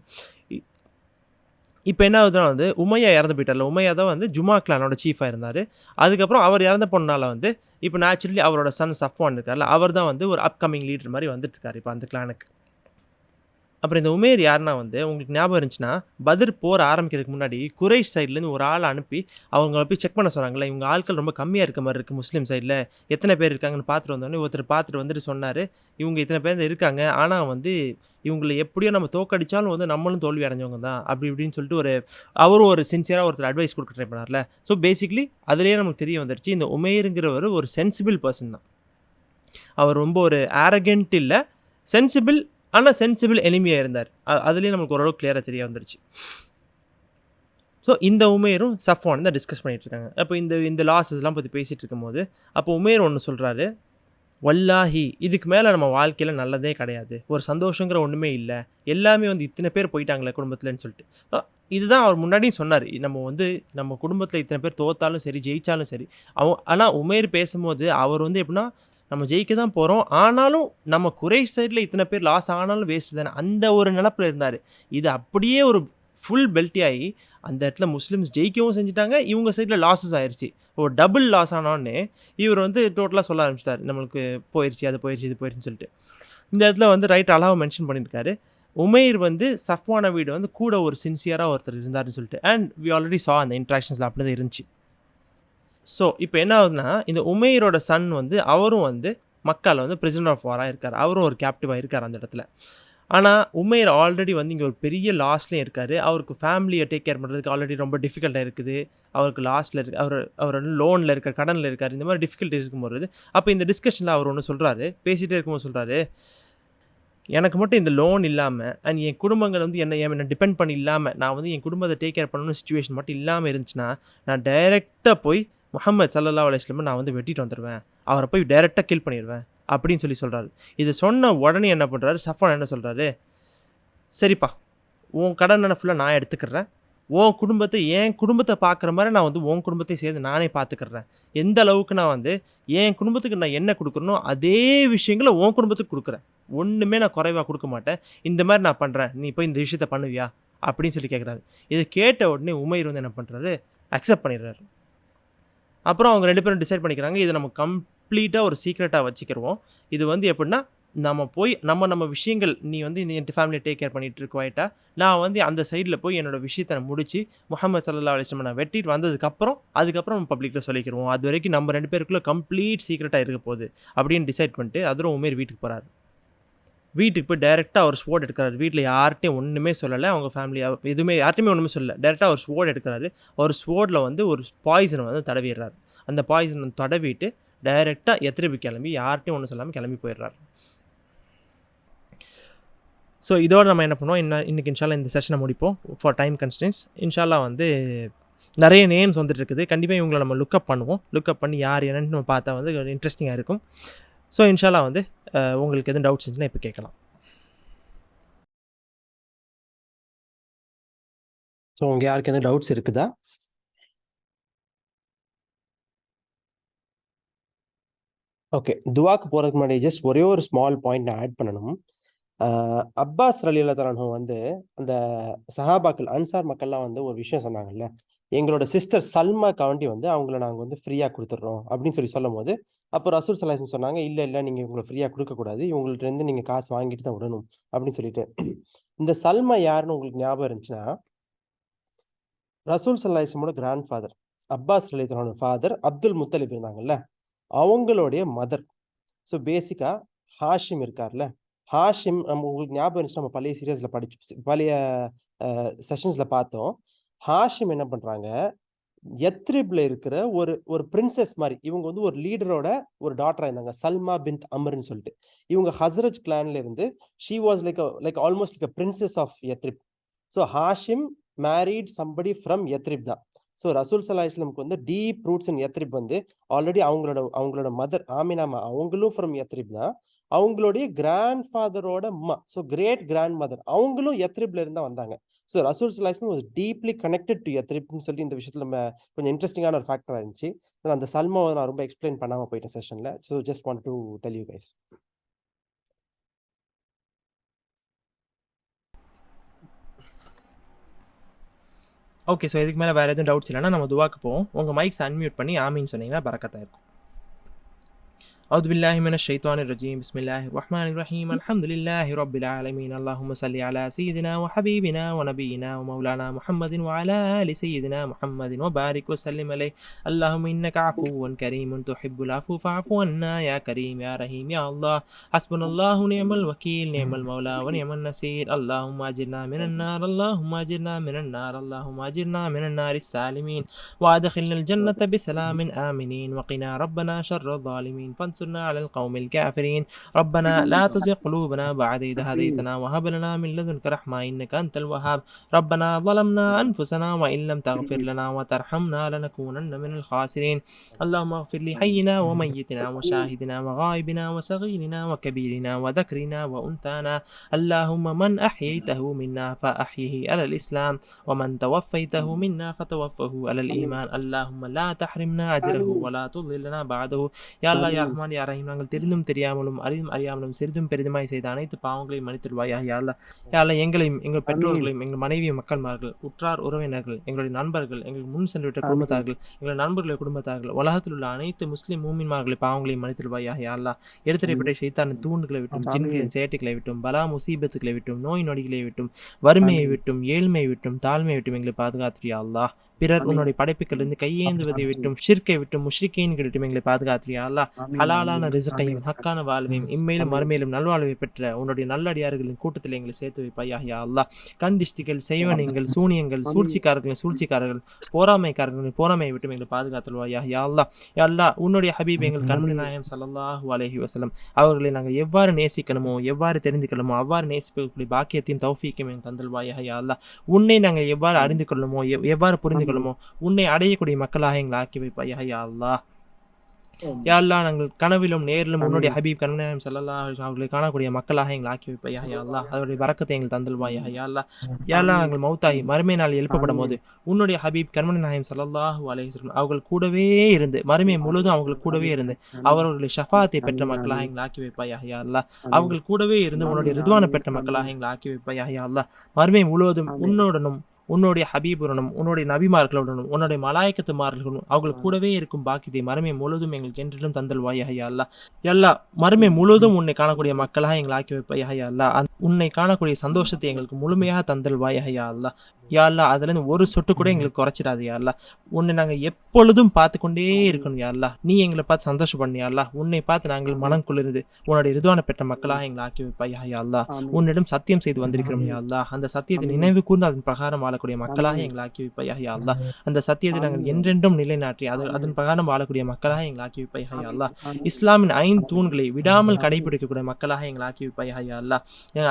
இப்போ என்ன ஆகுதுன்னா வந்து உமையா இறந்து போயிட்டார்ல, உமையா தான் வந்து ஜுமா கிளானோட சீஃபாக இருந்தார். அதுக்கப்புறம் அவர் இறந்த போனால வந்து இப்போ நேச்சுரலி அவரோட சன் சஃப்வான் இருக்கார்ல, அவர் தான் வந்து ஒரு அப்கமிங் லீடர் மாதிரி வந்துட்டு இருக்காரு இப்போ அந்த கிளானுக்கு. அப்புறம் இந்த உமேர் யாருன்னா வந்து உங்களுக்கு ஞாபகம் இருந்துச்சுன்னா, பத்ர் போர் ஆரம்பிக்கிறதுக்கு முன்னாடி குறைஷ் சைட்லேருந்து ஒரு ஆளை அனுப்பி அவங்கள போய் செக் பண்ண சொன்னாங்களே, இவங்க ஆட்கள் ரொம்ப கம்மியாக இருக்க மாதிரி இருக்குது முஸ்லீம் சைடில், எத்தனை பேர் இருக்காங்கன்னு பார்த்துட்டு வந்தோடனே ஒருத்தர் பார்த்துட்டு வந்துட்டு சொன்னார், இவங்க இத்தனை பேர் இருக்காங்க, ஆனால் வந்து இவங்களை எப்படியோ நம்ம தோக்கடிச்சாலும் வந்து நம்மளும் தோல்வி அடைஞ்சவங்க தான் அப்படி இப்படின்னு சொல்லிட்டு அவரும் ஒரு சின்சியராக ஒருத்தர் அட்வைஸ் கொடுக்க ட்ரை பண்ணார்ல. ஸோ பேசிக்லி அதுலேயே நமக்கு தெரிய வந்துருச்சு, இந்த உமேருங்கிறவர் ஒரு சென்சிபிள் பர்சன் தான். அவர் ரொம்ப ஒரு ஆரகென்ட் இல்லை, சென்சிபிள், ஆனால் சென்சிபிள் எனிமியாக இருந்தார். அதுலேயே நமக்கு ஓரளவுக்கு கிளியராக தெரிய வந்துருச்சு. ஸோ இந்த உமேரும் சஃப்வான் தான் டிஸ்கஸ் பண்ணிகிட்டு இருக்காங்க. அப்போ இந்த லாஸஸ்லாம் பற்றி பேசிகிட்டு இருக்கும்போது அப்போ உமேர் ஒன்று சொல்கிறாரு, வல்லாஹி இதுக்கு மேலே நம்ம வாழ்க்கையில் நல்லதே கிடையாது, ஒரு சந்தோஷங்கிற ஒன்றுமே இல்லை, எல்லாமே வந்து இத்தனை பேர் போயிட்டாங்களே குடும்பத்தில்னு சொல்லிட்டு. இதுதான் அவர் முன்னாடியும் சொன்னார், நம்ம குடும்பத்தில் இத்தனை பேர் தோத்தாலும் சரி ஜெயித்தாலும் சரி. ஆனால் உமேர் பேசும்போது அவர் வந்து எப்படின்னா, நம்ம ஜெயிக்க தான் போகிறோம், ஆனாலும் நம்ம குறைஷ் சைடில் இத்தனை பேர் லாஸ் ஆனாலும் வேஸ்ட் தானே, அந்த ஒரு நினப்பில் இருந்தார். இது அப்படியே ஒரு ஃபுல் பெல்ட்டி ஆகி அந்த இடத்துல முஸ்லீம்ஸ் ஜெயிக்கவும் செஞ்சுட்டாங்க, இவங்க சைடில் லாஸஸ் ஆயிடுச்சு. ஒரு டபுள் லாஸ் ஆனோடனே இவர் வந்து டோட்டலாக சொல்ல ஆரம்பிச்சிட்டார், நம்மளுக்கு போயிடுச்சு, அது போயிடுச்சு, இது போயிடுச்சுன்னு சொல்லிட்டு. இந்த இடத்துல வந்து ரைட் அழகாக மென்ஷன் பண்ணியிருக்காரு, உமைர் வந்து சஃப்வானை வீடு வந்து கூட ஒரு சின்சியராக ஒருத்தர் இருந்தார்னு சொல்லிட்டு. அண்ட் வி ஆல்ரெடி சா அந்த இன்ட்ராக்ஷன்ஸில் அப்படி தான் இருந்துச்சு. ஸோ இப்போ என்ன ஆகுதுன்னா, இந்த உமைரோட சன் வந்து அவரும் வந்து மக்காவில் வந்து பிரிசனர் ஆஃப் வாராக இருக்கார், அவரும் ஒரு கேப்டிவாக இருக்கார் அந்த இடத்துல. ஆனால் உமைர் ஆல்ரெடி வந்து இங்கே ஒரு பெரிய லாஸ்லேயும் இருக்கார், அவருக்கு ஃபேமிலியை டேக் கேர் பண்ணுறதுக்கு ஆல்ரெடி ரொம்ப டிஃபிகல்ட்டாக இருக்குது, அவருக்கு லாஸ்ட்டில் இருக்குது, அவர் லோனில் இருக்கார், கடனில் இருக்கார், இந்த மாதிரி டிஃபிகல்ட்டி இருக்கும்போது அப்போ இந்த டிஸ்கஷனில் அவர் ஒன்று சொல்கிறாரு, பேசிகிட்டே இருக்கும்போது சொல்கிறாரு, எனக்கு மட்டும் இந்த லோன் இல்லாமல் அண்ட் என் குடும்பங்கள் வந்து என்னை டிபெண்ட் பண்ணி இல்லாமல் நான் வந்து என் குடும்பத்தை டேக் கேர் பண்ணணும்னு சுச்சுவேஷன் மட்டும் இல்லாமல் இருந்துச்சுன்னா, நான் டைரெக்டாக போய் முஹம்மது ஸல்லல்லாஹு அலைஹி வஸல்லம் நான் வந்து வெட்டிட்டு வந்துடுவேன், அவரை போய் டைரெக்டாக கில் பண்ணிடுவேன் அப்படின்னு சொல்கிறாரு. இதை சொன்ன உடனே என்ன பண்ணுறாரு, சஃப்வான் என்ன சொல்கிறாரு, சரிப்பா உன் கடனை ஃபுல்லாக நான் எடுத்துக்கிறேன், என் குடும்பத்தை பார்க்குற மாதிரி நான் வந்து உன் குடும்பத்தையும் சேர்ந்து நானே பார்த்துக்கிறேன், எந்த அளவுக்கு நான் வந்து என் குடும்பத்துக்கு நான் என்ன கொடுக்குறனோ அதே விஷயங்களை உன் குடும்பத்துக்கு கொடுக்குறேன், ஒன்றுமே நான் குறைவாக கொடுக்க மாட்டேன், இந்த மாதிரி நான் பண்ணுறேன், நீ போய் இந்த விஷயத்த பண்ணுவியா அப்படின்னு சொல்லி கேட்குறாரு. இதை கேட்ட உடனே உமைர் வந்து என்ன பண்ணுறாரு, அக்செப்ட் பண்ணிடுறாரு. அப்புறம் அவங்க 2 பேரும் டிசைட் பண்ணிக்கிறாங்க, இதை நம்ம கம்ப்ளீட்டாக ஒரு சீக்ரெட்டாக வச்சுக்கிடுவோம், இது வந்து எப்படின்னா நம்ம போய் நம்ம விஷயங்கள், நீ வந்து இந்த ஃபேமிலியை டேக் கேர் பண்ணிகிட்டு இருக்குவாயிட்டா, நான் வந்து அந்த சைடில் போய் என்னோடய விஷயத்தை நான் முடிச்சு முஹம்மது ஸல்லல்லாஹு அலைஹி வஸல்லம் நான் வெட்டிட்டு வந்ததுக்கப்புறம் அதுக்கப்புறம் நம்ம பப்ளிக்கில் சொல்லிக்கிறோம், அது வரைக்கும் நம்ம 2 பேருக்குள்ளே கம்ப்ளீட் சீக்ரெட்டாக இருக்க போகுது அப்படின்னு டிசைட் பண்ணிட்டு அதுவும் உமேர் வீட்டுக்கு போகிறாரு. வீட்டுக்கு போய் டைரெக்டாக அவர் ஸ்வோர்ட் எடுக்கிறாரு, வீட்டில் யார்கிட்டையும் ஒன்றுமே சொல்லலை, அவங்க ஃபேமிலி எதுவுமே யார்ட்டையுமே ஒன்றுமே சொல்லலை, டைரெக்டாக அவர் ஸ்வோர்ட் எடுக்கிறாரு. அவர் ஸ்வோர்டில் வந்து ஒரு பாய்சனை வந்து தடவிடுறாரு. அந்த பாய்சனை தடவிட்டு டைரெக்டாக யத்ரிப் கிளம்பி யார்கிட்டையும் ஒன்றும் சொல்லாமல் கிளம்பி போயிடுறாரு. ஸோ இதோடு நம்ம என்ன பண்ணுவோம், இன்றைக்கி இன்ஷால்லா இந்த செஷனை முடிப்போம் ஃபார் டைம் கன்ஸ்டன்ஸ். இன்ஷால்லா வந்து நிறைய நேம்ஸ் வந்துட்டு இருக்குது, கண்டிப்பாக இவங்களை நம்ம லுக்கப் பண்ணுவோம், லுக்கப் பண்ணி யார் என்னன்னு நம்ம பார்த்தா வந்து இன்ட்ரெஸ்டிங்காக இருக்கும். ஸோ இன்ஷால்லா வந்து உங்களுக்கு எதுவும் டவுட்ஸ் இருந்துச்சுன்னா இப்போ கேட்கலாம். ஸோ உங்கள் யாருக்கு எதுவும் டவுட்ஸ் இருக்குதா? ஓகே, துவாக்கு போகிறதுக்கு முன்னாடி ஜஸ்ட் ஒரே ஒரு ஸ்மால் பாயிண்ட் நான் ஆட் பண்ணணும். அப்பாஸ் ரலியல்லாஹு அன்ஹு வந்து அந்த சஹாபாக்கள் அன்சார் மக்கள்லாம் வந்து ஒரு விஷயம் சொன்னாங்கல்ல, எங்களோட சிஸ்டர் சல்மாக்காண்டி வந்து அவங்கள நாங்க வந்து ஃப்ரீயா குடுத்துடுறோம் அப்படின்னு சொல்லும்போது, அப்போ ரசூல் ஸல்லல்லாஹு அலைஹி வஸல்லம் சொன்னாங்க, இல்ல இல்ல நீங்க இவங்கள ஃப்ரீயா குடுக்கக்கூடாது. இவங்கள்ட்ட இருந்து நீங்க காசு வாங்கிட்டு தான் விடணும் அப்படின்னு சொல்லிட்டு. இந்த சல்மா யாருன்னு உங்களுக்கு ஞாபகம் இருந்துச்சுன்னா, ரசூல் ஸல்லல்லாஹு அலைஹி வஸல்லமோட கிராண்ட் ஃபாதர். அப்பாஸ் ரலியல்லாஹு அன்ஹு ஃபாதர் அப்துல் முத்தலிப் இருந்தாங்கல்ல, அவங்களுடைய மதர். ஸோ பேசிக்கா ஹாஷிம் இருக்கார்ல, ஹாஷிம் நம்ம உங்களுக்கு ஞாபகம் இருந்துச்சுன்னா நம்ம பழைய சீரியஸ்ல பழைய செஷன்ஸ்ல பார்த்தோம். ஹாஷிம் என்ன பண்றாங்க, யத்ரிப்ல இருக்கிற ஒரு ஒரு பிரின்சஸ் மாரி. இவங்க வந்து ஒரு லீடரோட ஒரு டாட்டரா இருந்தாங்க. சல்மா பின்த் அம்ர்ன்னு சொல்லிட்டு. இவங்க ஹஸ்ரஜ் கிளான்ல இருந்து she was like almost like a princess of Yathrib. So Hashim married somebody from Yathrib தான். ஸோ ரசூல் ஸல்லல்லாஹு அலைஹி வஸல்லம் வந்து டீப் ரூட்ஸ் இன் யத்ரிப் வந்து ஆல்ரெடி அவங்களோட மதர் ஆமினாமா அவங்களும் ஃப்ரம் யத்ரிப் தான். அவங்களுடைய கிராண்ட் ஃபாதரோட அம்மா, ஸோ கிரேட் கிராண்ட் மதர் அவங்களும் யத்ரிப்ல இருந்து தான் வந்தாங்க. ஸோ ரசூல் ஸல்லல்லாஹு அலைஹி வஸல்லம் வாஸ் டீப்லி கனெக்டட் டு யத்ரிப்னு சொல்லி இந்த விஷயத்துல நம்ம கொஞ்சம் இன்ட்ரெஸ்டிங்கான ஒரு ஃபேக்டரா இருந்துச்சு. அந்த சல்மாவை நான் ரொம்ப எக்ஸ்பிளைன் பண்ணாம போயிட்டேன் செஷன்ல. So just want to tell you guys. Okay, so இதுக்கு மேலே வேறு எதுவும் டவுட்ஸ் இல்லைன்னா நம்ம துவாக்கு போவோம். உங்கள் மைக்ஸ் அன்மியூட் பண்ணி ஆமின்னு சொன்னீங்கன்னா பரக்கத்தாக இருக்கும். أعوذ بالله من الشيطان الرجيم. بسم الله الرحمن الرحيم. الحمد لله رب العالمين. اللهم صل على سيدنا وحبيبنا ونبينا ومولانا محمد وعلى آل سيدنا محمد وبارك وسلم عليه. اللهم إنك عفو كريم تحب العفو فاعف عنا يا كريم يا رحيم يا الله. حسبنا الله نعم الوكيل نعم المولى ونعم النصير. اللهم أجرنا من النار اللهم أجرنا من النار اللهم أجرنا من النار السالمين وأدخلنا الجنة بسلام آمنين وقنا ربنا شر الظالمين فانصرنا على القوم الكافرين. ربنا لا تزغ قلوبنا بعد إذ هديتنا وهب لنا من لدنك رحمة إنك أنت الوهاب. ربنا ظلمنا أنفسنا وإن لم تغفر لنا وترحمنا لنكونن من الخاسرين. اللهم اغفر لحينا وميتنا وشاهدنا وغائبنا وصغيرنا وكبيرنا وذكرنا وأنثانا. اللهم من أحييته منا فأحيه على الإسلام ومن توفيته منا فتوفه على الإيمان. اللهم لا تحرمنا أجره ولا تضللنا بعده. யா அல்லாஹ் யா ரஹ்மான் யா ரஹீம், நாங்கள் தெரிந்தும் தெரியாமலும் அறியாமலும் சிறிதும் பெரிதுமாய் செய்த அனைத்து பாவங்களையும் மன்னித்தருள்வாயாக. யா அல்லாஹ் யா அல்லாஹ் எங்களையும் எங்கள் பெற்றோர்களையும் எங்கள் மனைவி மக்கள்மார்கள் உற்றார் உறவினர்கள் எங்களுடைய நண்பர்கள் எங்கள் முன் சென்று விட்ட குடும்பத்தார்கள் எங்கள் நண்பர்களுடைய குடும்பத்தார்கள் உலகத்தில் உள்ள அனைத்து முஸ்லிம் மூமின்மார்களை பாவங்களையும் மன்னித்தருள்வாயாக. யா அல்லாஹ் எடுத்துரைப்பட்ட ஷைத்தானின் தூண்டுகளை விட்டும் ஜின்களின் சேட்டைகளை விட்டும் பலா முசீபத்துகளை விட்டும் நோய் நொடிகளை விட்டும் வறுமையை விட்டும் ஏழ்மையை விட்டும் தாழ்மையை விட்டும் எங்களை பாதுகாத்திரியா அல்லாஹ். பிறர் உன்னுடைய படைப்புகளிலிருந்து கையேந்துவதை விட்டும் ஷிர்க்கை விட்டும் முஷ்ரிக்கீன்களை விட்டும் எங்களை பாதுகாத்திரியா அல்லாஹ். ஹலாலான ரிஸ்கையும் ஹக்கான வாழ்வையும் இம்மையிலும் மறுமையிலும் நல்வாழ்வை பெற்ற உன்னுடைய நல்லடியார்களின் கூட்டத்தில் எங்களை சேர்த்து வைப்பாயாக. யா அல்லாஹ் கந்திஷ்டிகள் செய்வனங்கள் சூனியங்கள் சூழ்ச்சிக்காரர்கள் போராமைக்காரர்களின் போராமையை விட்டும் எங்களை பாதுகாத்துள்வாயாக. யா அல்லாஹ் யா அல்லாஹ் உன்னுடைய ஹபீப் எங்கள் கண்மணி நாயகம் ஸல்லல்லாஹு அலைஹி வஸல்லம் அவர்களை நாங்கள் எவ்வாறு நேசிக்கணுமோ எவ்வாறு தெரிந்துக்கணுமோ அவ்வாறு நேசிப்பதற்குரிய பாக்கியத்தையும் தௌஃபீக்கையும் எங்கள் தந்தல்வாயாக. யா அல்லாஹ் உன்னை நாங்கள் எவ்வாறு அறிந்து கொள்ளுமோ எவ்வாறு புரிந்து கொள்ளுமோ உன்னை அடையக்கூடிய மக்களாக எங்களை ஆக்கி வைப்பாயாக. யா அல்லாஹ் யா அல்லாஹ் நாங்கள் கனவிலும் நேரிலும் உன்னுடைய ஹபீப் கண்மணி நாயகம் ஸல்லல்லாஹு அலைஹி வஸல்லம் அவர்களை காணக்கூடிய மக்களாக எங்களை ஆக்கி வைப்பாயாக. யா அல்லாஹ் அதனுடைய பரக்கத்தை எங்கள் தந்தல்வாயாக. யா அல்லாஹ் யா அல்லாஹ் நாங்கள் மௌத்தாகி மறுமை நாள் எழுப்பப்படும் போது உன்னுடைய ஹபீப் கண்மணி நாயகம் ஸல்லல்லாஹு அலைஹி வஸல்லம் அவர்கள் கூடவே இருந்து மறுமை முழுதும் அவர்கள் கூடவே இருந்து அவர்களுடைய ஷஃபாத்தை பெற்ற மக்களாக எங்களை ஆக்கி வைப்பாயாக. யா அல்லாஹ் அவர்கள் கூடவே இருந்து உன்னுடைய ரிதுவானை பெற்ற மக்களாக எங்களை ஆக்கி வைப்பாயாக. யா அல்லாஹ் மறுமை முழுவதும் உன்னுடனும் உன்னுடைய ஹபீபுடனும் உன்னுடைய நபிமார்களுடனும் உன்னுடைய மலாயக்கத்துமார்களுடனும் அவர்கள் கூடவே இருக்கும் பாக்கியத்தை மறுமை முழுவதும் எங்களுக்கு என்றிலும் தந்தல்வாயாக. யா அல்லாஹ் எல்லா மறுமை முழுவதும் உன்னை காணக்கூடிய மக்களாக எங்களை ஆக்கி வைப்பாயாக. யா அல்லாஹ் உன்னை காணக்கூடிய சந்தோஷத்தை எங்களுக்கு முழுமையாக தந்தல்வாயாக. யா அல்லாஹ் யா அல்லாஹ் அதுலேருந்து ஒரு சொட்டு கூட எங்களுக்கு குறைச்சிடாது. யா அல்லாஹ் உன்னை நாங்கள் எப்பொழுதும் பார்த்து கொண்டே இருக்கணும். யா அல்லாஹ் நீ எங்களை பார்த்து சந்தோஷப்படணும். யா அல்லாஹ் உன்னை பார்த்து நாங்கள் மனம் குளிர்ந்து உன்னுடைய ரிதுவானை பெற்ற மக்களாக எங்களை ஆக்கி வைப்பாயாக. யா அல்லாஹ் உன்னிடம் சத்தியம் செய்து வந்திருக்கிறோம். யா அல்லாஹ் அந்த சத்தியத்தை நினைவு கூர்ந்து அதன் பிரகாரம் வாழக்கூடிய மக்களாக எங்களை ஆக்கி வைப்பாயாக. யா அல்லாஹ் அந்த சத்தியத்தை நாங்கள் என்றென்றும் நிலைநாட்டி அதன் பிரகாரம் வாழக்கூடிய மக்களாக எங்களை ஆக்கி வைப்பாயாக. யா அல்லாஹ் இஸ்லாமின் 5 தூண்களை விடாமல் கடைபிடிக்கக்கூடிய மக்களாக எங்களை ஆக்கி வைப்பாயாக. யா அல்லாஹ்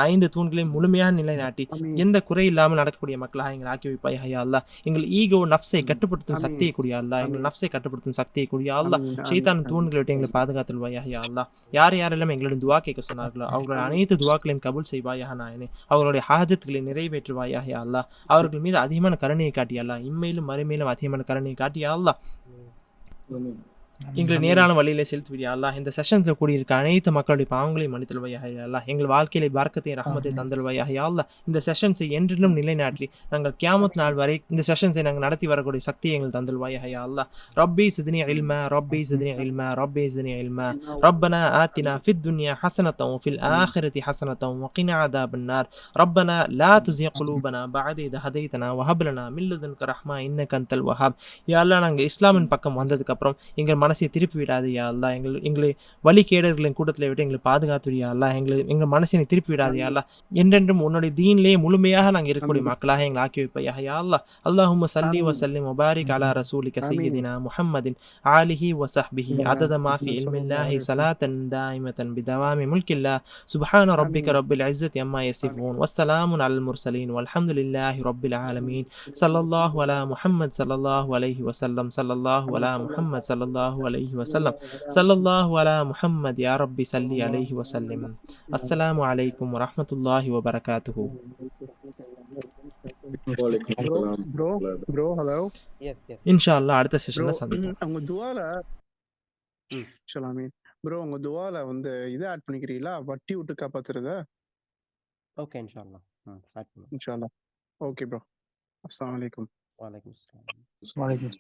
5 தூண்களையும் முழுமையாக நிலைநாட்டி எந்த குறை இல்லாமல் நடக்கக்கூடிய மக்களாக எங்களை ஆக்கி வைப்பாயாக. யா அல்லாஹ் எங்கள் ஈகோ நஃப்ஸை கட்டுப்படுத்தும் சக்தியை கூடிய அல்லாஹ் எங்கள் நஃப்ஸை கட்டுப்படுத்தும் சக்தியை கூடிய அல்லாஹ் ஷைத்தான் தூண்களை விட்டு எங்களை பாதுகாத்துள்வாயாக. யா அல்லாஹ் யாரெல்லாம் எங்களிடம் துவா கேட்க சொன்னார்களோ அவர்களுடைய அனைத்து துவாக்களையும் கபூல் செய்வாயாக. நாயனே அவர்களுடைய ஹாஜத்துகளை நிறைவேற்றுவாயாக. யா அல்லாஹ் அவர்கள் மீது அதிகமான கருணையை காட்டியா அல்லாஹ் இம்மையிலும் மறுமையிலும் அதிகமான கருணையை காட்டியா அல்லாஹ் எங்களை நேரான வழியிலே செலுத்துவியா அல்லாஹ். இந்த செஷன்ஸில் கூடியிருக்க அனைத்து மக்களுடைய பாவங்களையும் மன்னித்தல்வையாக அல்லாஹ். எங்கள் வாழ்க்கையிலே பரக்கத்தையும் ரஹமத்தை தந்தல்வையாக அல்லாஹ். இந்த செஷன்ஸை என்றென்றும் நிலைநாட்டி நாங்கள் கியாமத் நாள் வரை இந்த செஷன்ஸை நாங்கள் நடத்தி வரக்கூடிய சக்தியை எங்கள் தந்தல்வையாக அல்லாஹ். ரப்பி சித்னி இல்மா ரப்பி சித்னி இல்மா ரப்பி சித்னி இல்மா ரப்பனா ஆத்தினா ஃபித் துன்யா ஹஸனத்தம் ஃபில் ஆখিরাতি ஹஸனத்தம் வகினா அதாபன் நார் ரப்பனா லா துஸிக் குலூபனா பஅத இத் ஹதைதனா வஹப் லனா மின் லதுன்க ரஹ்மா இன்னக அன்தல் வஹாப். யா அல்லாஹ், நாங்கள் இஸ்லாமின் பக்கம் வந்ததுக்கப்புறம் எங்கள் மனசை திருப்பி விடாது யா அல்லாஹ். எங்களை வழிகேடர்களின் கூட்டத்தில் விட்டு எங்களை பாதுகாத்து யா அல்லாஹ். எங்கள் மனசினை திருப்பி விடாது யா அல்லாஹ். என்றென்றும் உன்னுடைய தீனிலே முழுமையாக நாங்கள் இருக்கக்கூடிய மக்களாக எங்களை ஆக்கி வைப்பையா யா அல்லாஹ். அல்லாஹும்ம சல்லி வசல்லிம் வபாரிக் அலா ரசூலிக சய்யிதினா முஹம்மதின் ஆலிஹி வஸஹ்பிஹி அதத மா ஃபி இல்மில்லாஹி ஸலாத்தன் தாயிமத்தன் பிதவாமி முல்கில்லாஹ். சுப்ஹான ரப்பிக ரப்பில் இஸ்ஸத்தி அம்மா யசிஃபூன் வஸ்ஸலாமுன் அலல் முர்சலீன் வல்ஹம்துலில்லாஹி ரப்பில் ஆலமீன். ஸல்லல்லாஹு அலா முஹம்மத் ஸல்லல்லாஹு அலைஹி வஸல்லம் ஸல்லல்லாஹு அலா முஹம்மத் ஸல்லல்லாஹு அலைஹி வஸல்லம் ஸல்லல்லாஹு அலா முஹம்மத் யா ரப்பி ஸல்லி அலைஹி வஸல்லிம். அஸ்ஸலாமு அலைக்கும் வரஹ்மத்துல்லாஹி வபரகாத்துஹு. Bro hello. எஸ் எஸ் இன்ஷா அல்லாஹ் அடுத்த செஷன்ல சந்திப்போம். உங்க துவால ப்ரோ உங்க துவால வந்து இதை ஆட் பண்ணிக்கிறீங்களா, வட்டி விட்டு காப்பாத்துறத? ஓகே இன்ஷா அல்லாஹ். ஆட் பண்ணுங்க. இன்ஷா அல்லாஹ். Okay bro. அஸ்ஸலாமு அலைக்கும். வலைக்கும் அஸ்ஸலாம். வலைக்கும்